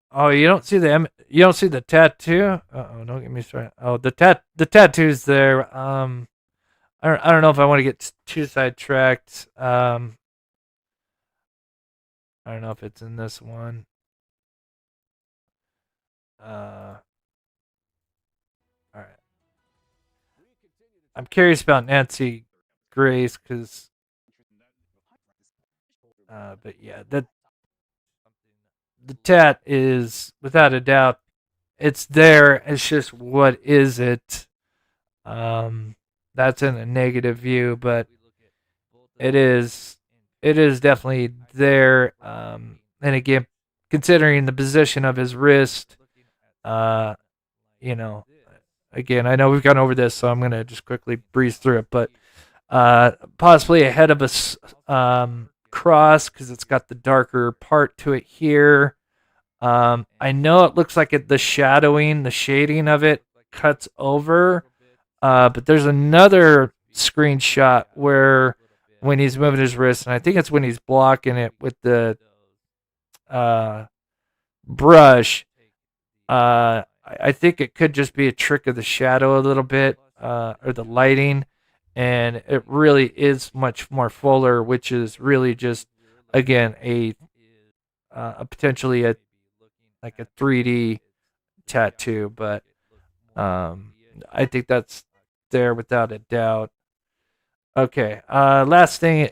Oh, you don't see the tattoo? Uh-oh, don't get me started. Oh, the tattoo's there. I don't know if I want to get too sidetracked. I don't know if it's in this one. All right. I'm curious about Nancy Grace because, but yeah, the tat is without a doubt, it's there. It's just what is it? That's in a negative view, but it is definitely there. And again, considering the position of his wrist, you know, again, I know we've gone over this, so I'm gonna just quickly breeze through it, but possibly ahead of a cross because it's got the darker part to it here. I know it looks like the shadowing, the shading of it cuts over, but there's another screenshot where when he's moving his wrist, and I think it's when he's blocking it with the brush. I think it could just be a trick of the shadow a little bit, or the lighting, and it really is much more fuller, which is really just again a potentially a 3D tattoo, but I think that's there without a doubt. Okay, last thing,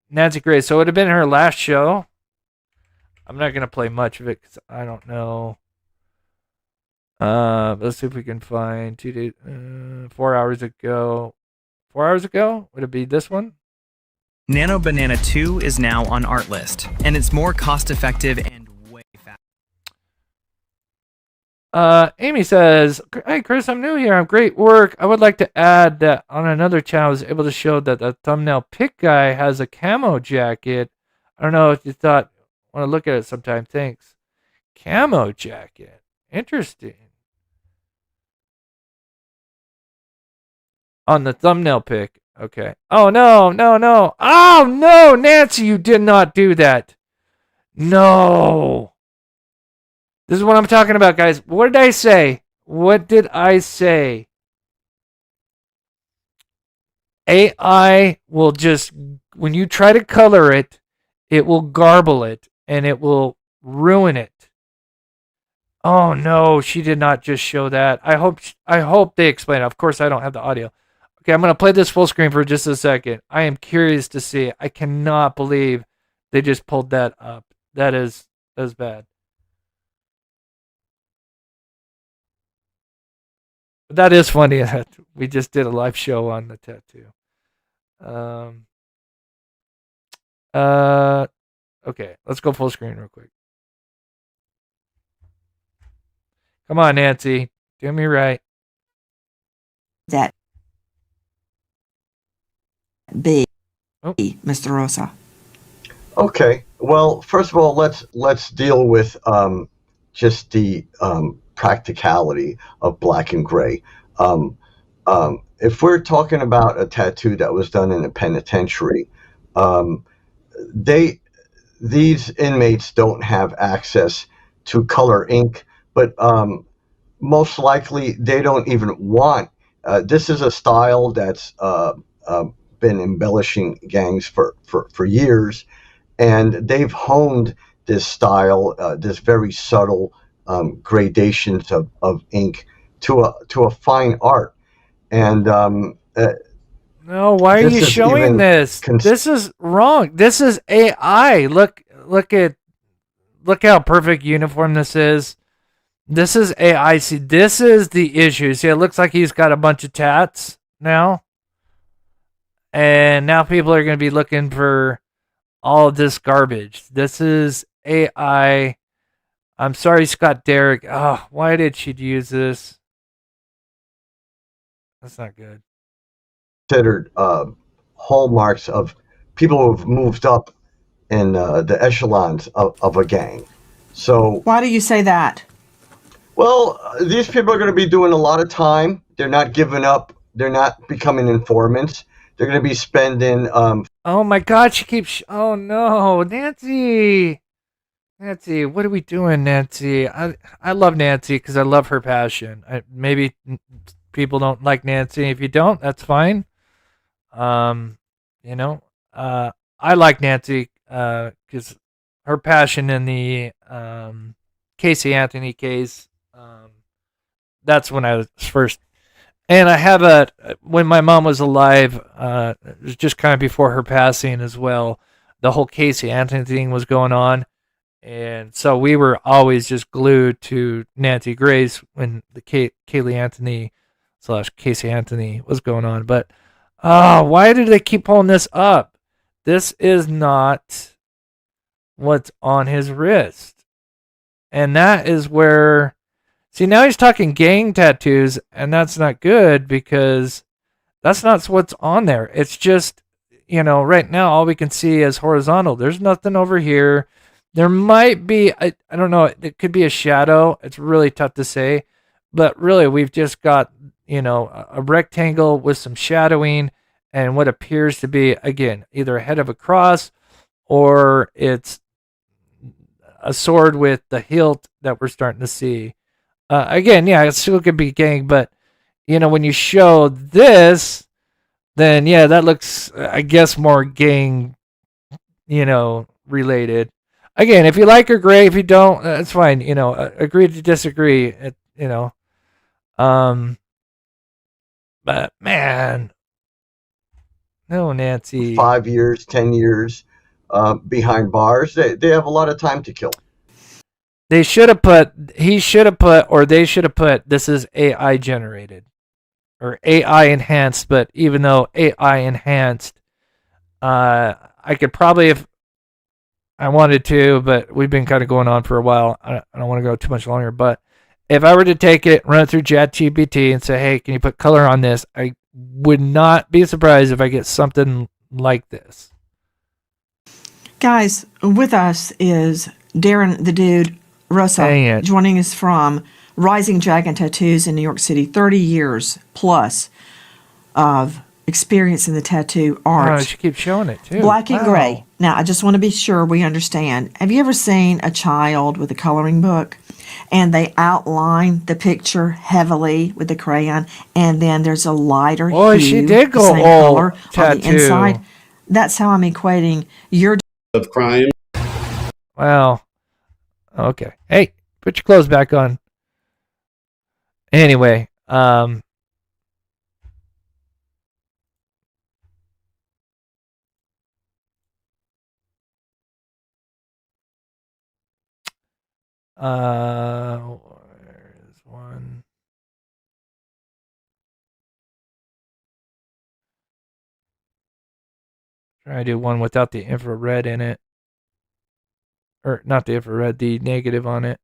Nancy Grace. So it would have been her last show. I'm not gonna play much of it because I don't know. Let's see if we can find 2 days, 4 hours ago. 4 hours ago? Would it be this one? Nano Banana 2 is now on Artlist, and it's more cost-effective and way faster. Amy says, "Hey Chris, I'm new here. I'm great work. I would like to add that on another channel I was able to show that the thumbnail pick guy has a camo jacket. I don't know if you want to look at it sometime. Thanks. Camo jacket. Interesting. On the thumbnail pic. Okay. Oh, no. Oh, no, Nancy, you did not do that. No. This is what I'm talking about, guys. What did I say? AI will just, when you try to color it, it will garble it, and it will ruin it. Oh, no, she did not just show that. I hope they explain it. Of course, I don't have the audio. Okay, I'm going to play this full screen for just a second. I am curious to see. I cannot believe they just pulled that up. That is bad. That is funny that we just did a live show on the tattoo. Okay, let's go full screen real quick. Come on, Nancy. Do me right. That be Mr. Rosa. Okay. Well, first of all, let's deal with just the practicality of black and gray. If we're talking about a tattoo that was done in a penitentiary, these inmates don't have access to color ink, but most likely they don't even want. This is a style that's been embellishing gangs for years, and they've honed this style, this very subtle gradations of ink to a fine art. And no, why are you showing this? This is wrong. This is AI. Look how perfect uniform this is. This is AI. See, this is the issue. See, it looks like he's got a bunch of tats now. And now people are going to be looking for all of this garbage. This is AI. I'm sorry, Scott Derrick. Oh, why did she use this? That's not good. Considered hallmarks of people who have moved up in the echelons of a gang. So why do you say that? Well, these people are going to be doing a lot of time. They're not giving up. They're not becoming informants. They're going to be spending. Oh my God! She keeps. Oh no, Nancy. Nancy, what are we doing, Nancy? I love Nancy because I love her passion. Maybe people don't like Nancy. If you don't, that's fine. You know, I like Nancy because her passion in the Casey Anthony case. That's when I was first, and I have when my mom was alive. It was just kind of before her passing as well. The whole Casey Anthony thing was going on, and so we were always just glued to Nancy Grace when the Kaylee Anthony / Casey Anthony was going on. But why did they keep pulling this up? This is not what's on his wrist, and that is where. See, now he's talking gang tattoos, and that's not good because that's not what's on there. It's just, right now all we can see is horizontal. There's nothing over here. There might be, I don't know, it could be a shadow. It's really tough to say. But really, we've just got, a rectangle with some shadowing and what appears to be, again, either a head of a cross or it's a sword with the hilt that we're starting to see. Again, yeah, it still could be gang, but when you show this, then yeah, that looks, I guess, more gang, related. Again, if you like her, great. If you don't, that's fine. Agree to disagree. But man, no, Nancy. 5 years, 10 years behind bars. They have a lot of time to kill. He should have put, or they should have put, this is AI generated or AI enhanced. But even though AI enhanced, I could probably, if I wanted to, but we've been kind of going on for a while. I don't want to go too much longer. But if I were to take it, run it through ChatGPT and say, hey, can you put color on this? I would not be surprised if I get something like this. Guys, with us is Darren the Dude Rosa, joining us from Rising Dragon Tattoos in New York City. 30 years plus of experience in the tattoo art. Oh, she keeps showing it too. Black and gray. Now, I just want to be sure we understand. Have you ever seen a child with a coloring book and they outline the picture heavily with the crayon, and then there's a lighter hue, she did go the same all color tattoo. on the inside? That's how I'm equating your of crime. Wow. Okay. Hey, put your clothes back on. Anyway, where's one? Try to do one without the infrared in it. Or not the infrared, the negative on it.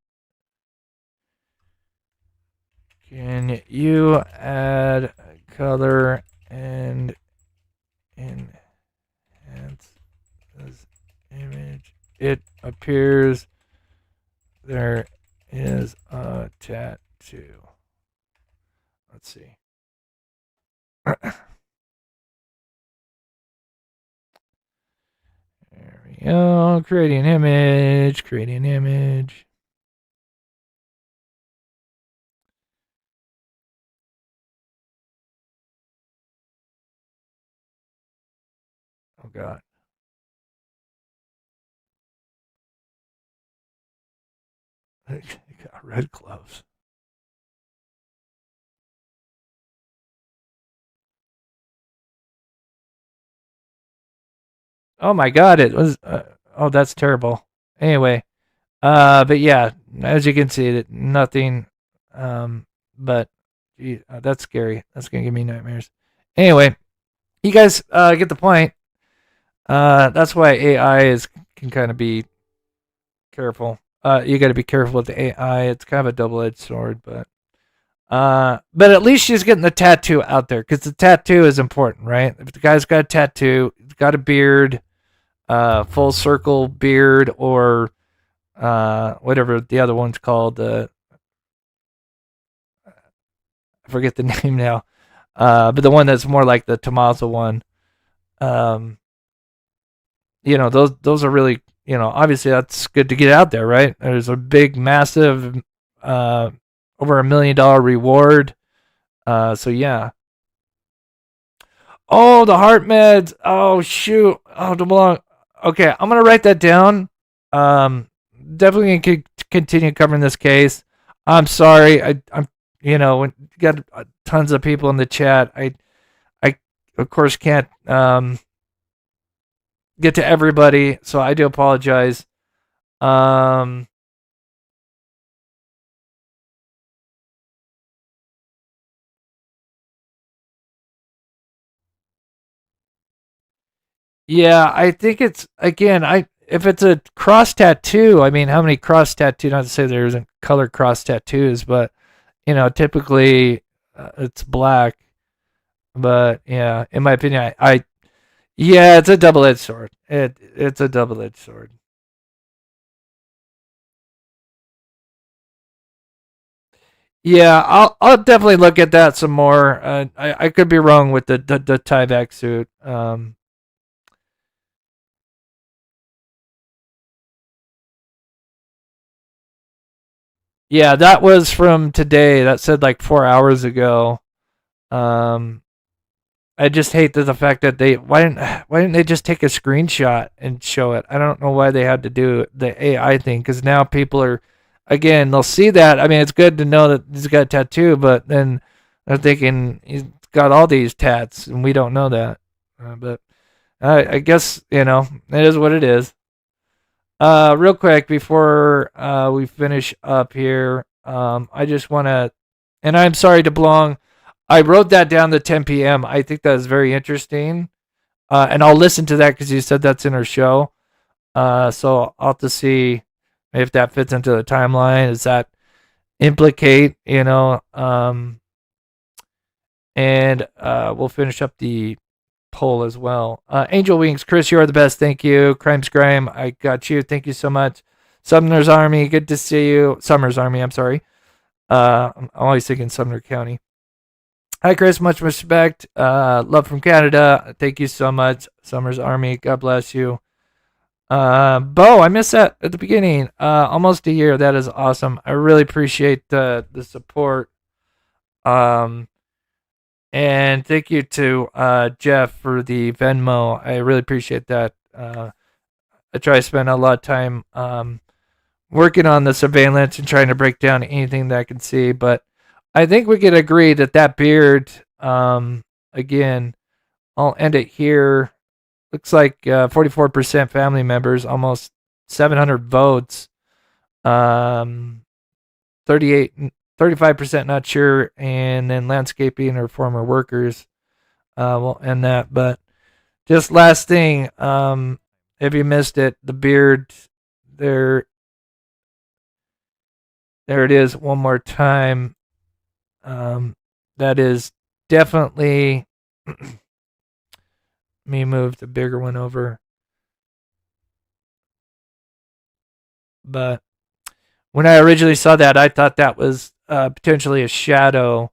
Can you add color and enhance this image? It appears there is a tattoo. Let's see. There we go. Creating image. Creating image. Oh, God. I got red gloves. Oh my God! It was. Oh, that's terrible. Anyway, but yeah, as you can see, that nothing. But gee, that's scary. That's gonna give me nightmares. Anyway, you guys get the point. That's why can kind of be careful. You got to be careful with the AI. It's kind of a double-edged sword, but at least she's getting the tattoo out there because the tattoo is important, right? If the guy's got a tattoo, he's got a beard, full circle beard, or whatever the other one's called. I forget the name now. But the one that's more like the Tommaso one. Those are really, obviously that's good to get out there, right? There's a big, massive, over $1 million reward. So yeah. Oh, the heart meds. Oh shoot. Oh, DeBlanc. Okay, I'm gonna write that down. Definitely gonna continue covering this case. I'm sorry. I'm got tons of people in the chat. I of course can't get to everybody, so I do apologize. Yeah, I think it's again. If it's a cross tattoo, I mean, how many cross tattoos? Not to say there isn't color cross tattoos, but typically it's black. But yeah, in my opinion, yeah, it's a double-edged sword. It's a double-edged sword. Yeah, I'll definitely look at that some more. I could be wrong with the Tyvek suit. Yeah, that was from today. That said like 4 hours ago. I just hate the fact that why didn't they just take a screenshot and show it? I don't know why they had to do the AI thing because now people are, again, they'll see that. I mean, it's good to know that he's got a tattoo, but then they're thinking he's got all these tats and we don't know that. But I guess it is what it is. Real quick before we finish up here, I just want to, and I'm sorry to belong. I wrote that down to 10 p.m. I think that is very interesting. And I'll listen to that because you said that's in our show. So I'll have to see if that fits into the timeline. Does that implicate, and we'll finish up the poll as well. Angel Wings, Chris, you are the best. Thank you. Crime Scram, I got you. Thank you so much. Sumner's Army, good to see you. Summers Army, I'm sorry. I'm always thinking Sumner County. Hi, Chris. Much respect. Love from Canada. Thank you so much. Summers Army. God bless you. Bo, I missed that at the beginning. Almost a year. That is awesome. I really appreciate the support. And thank you to Jeff for the Venmo. I really appreciate that. I try to spend a lot of time working on the surveillance and trying to break down anything that I can see, but I think we can agree that beard, again, I'll end it here. Looks like 44% family members, almost 700 votes. 35% not sure, and then landscaping or former workers. We'll end that, but Just last thing, if you missed it, the beard there. There it is. One more time. That is definitely. Let me move the bigger one over. But when I originally saw that, I thought that was potentially a shadow.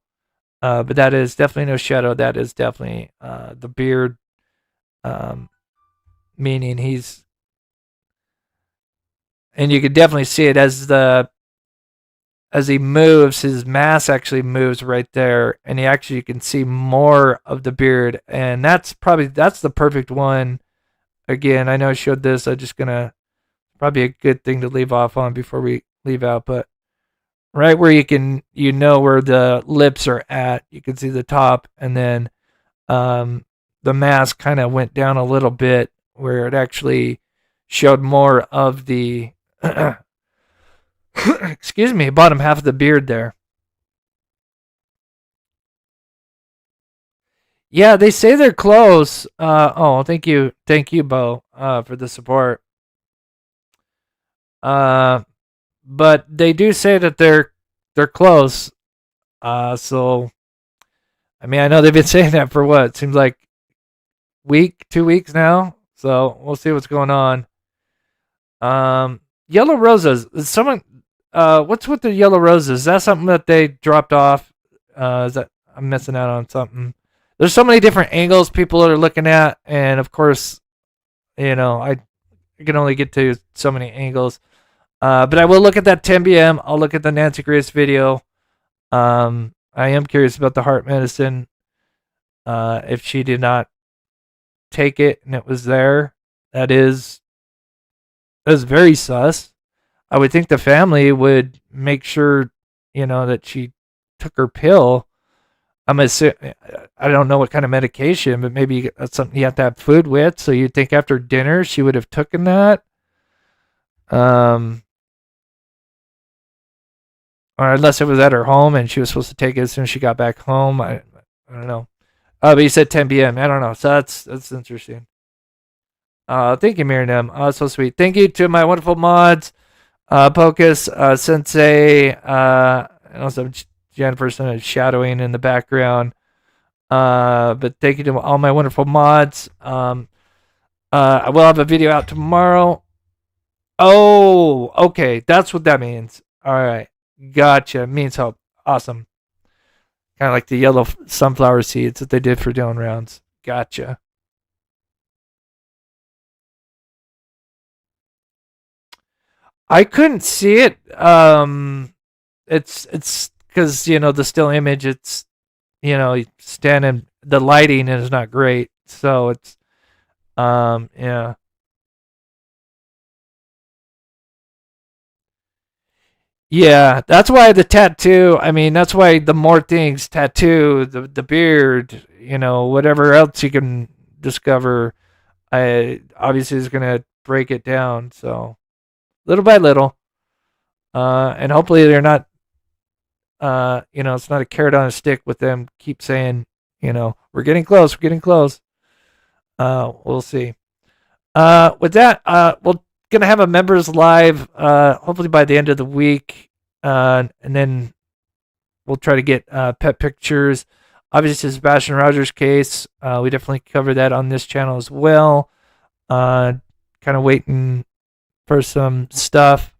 But that is definitely no shadow. That is definitely the beard. Meaning he's. And you can definitely see it as he moves, his mask actually moves right there, and you can see more of the beard, and that's the perfect one. Again, I know I showed this. I'm just gonna probably a good thing to leave off on before we leave out, but right where you know where the lips are at, you can see the top, and then the mask kind of went down a little bit where it actually showed more of the excuse me, bottom half of the beard there. Yeah, they say they're close. Thank you, Bo, for the support. But they do say that they're close. So I mean, I know they've been saying that for what? It seems like 2 weeks now. So we'll see what's going on. Yellow roses. Someone what's with the yellow roses? Is that something that they dropped off? Is that I'm missing out on something? There's so many different angles people are looking at, and of course, I can only get to so many angles. But I will look at that 10 p.m. I'll look at the Nancy Grace video. I am curious about the heart medicine. If she did not take it and it was there, that is very sus. I would think the family would make sure, that she took her pill. I don't know what kind of medication, but maybe that's something you have to have food with. So you'd think after dinner she would have taken that. Or unless it was at her home and she was supposed to take it as soon as she got back home. I don't know. But you said 10 p.m. I don't know. So that's interesting. Thank you, Miriam. So sweet. Thank you to my wonderful mods, Pocus, Sensei, and also Jennifer shadowing in the background. But thank you to all my wonderful mods. I will have a video out tomorrow. Oh, okay. That's what that means. All right. Gotcha. Means hope. Awesome. Kind of like the yellow sunflower seeds that they did for Dylan Rounds. Gotcha. I couldn't see it. It's because the still image. It's standing. The lighting is not great, so it's yeah. Yeah, that's why the tattoo. I mean, that's why the more things tattoo, the beard, whatever else you can discover, I obviously is gonna break it down. So little by little, and hopefully they're not, it's not a carrot on a stick with them. Keep saying, we're getting close, we're getting close. We'll see. With that, we're gonna have a members live, hopefully by the end of the week, and then we'll try to get pet pictures. Obviously, Sebastian Rogers case, we definitely cover that on this channel as well. Kind of waiting for some stuff.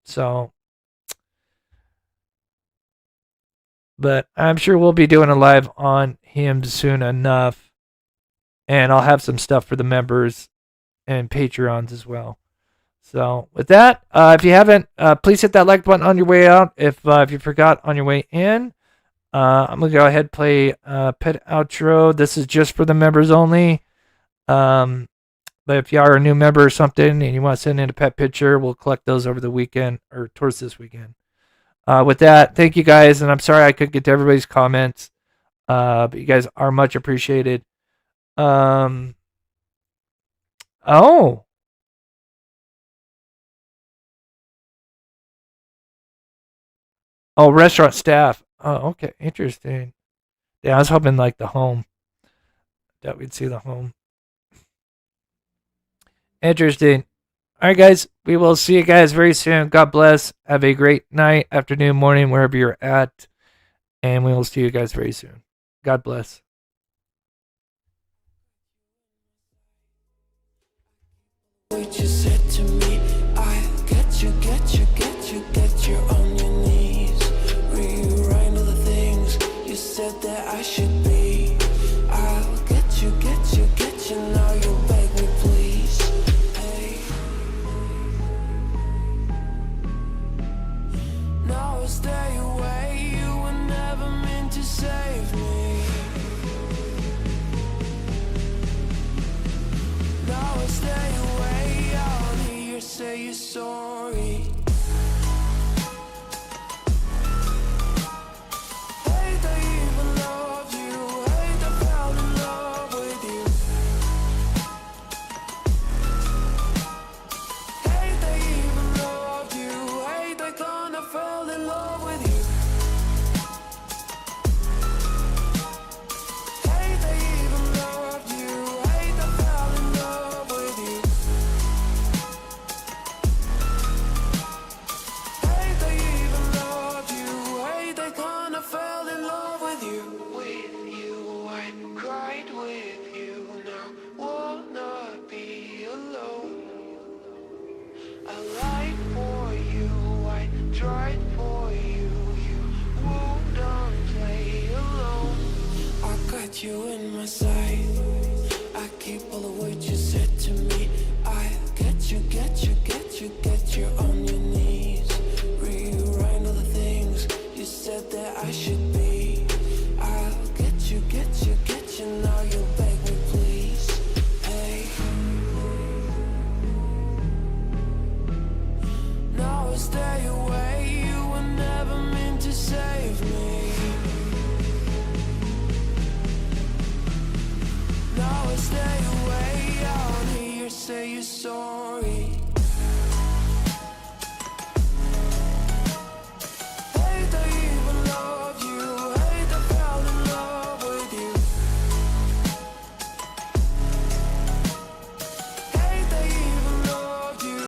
So, but I'm sure we'll be doing a live on him soon enough. And I'll have some stuff for the members and Patreons as well. So with that, if you haven't, please hit that like button on your way out. If you forgot on your way in, I'm going to go ahead and play pet outro. This is just for the members only. But if you are a new member or something and you want to send in a pet picture, we'll collect those over the weekend or towards this weekend. With that, thank you guys. And I'm sorry I couldn't get to everybody's comments. But you guys are much appreciated. Oh, restaurant staff. Oh, okay. Interesting. Yeah, I was hoping like the home. Doubt we'd see the home. Interesting. All right, guys. We will see you guys very soon. God bless. Have a great night, afternoon, morning, wherever you're at. And we will see you guys very soon. God bless. What you said to me, I get you on your knees. Rewrite all the things you said that I should be. I'll get you, now you beg me please. Hey. Now I'll stay away, you were never meant to save me. Now I'll stay away, I'll hear you say you're sorry. Hate I even loved you, hate I fell in love with you. Hate I even loved you, hate I kinda fell in love with you. Hate I even loved you, hate I fell in love with you. Hate I even loved you, hate I kinda fell in love with you. With you, I cried with you, now wanna be alone. I lied for you, I tried for you, you wouldn't play alone. I got you in my sight, I keep all the words you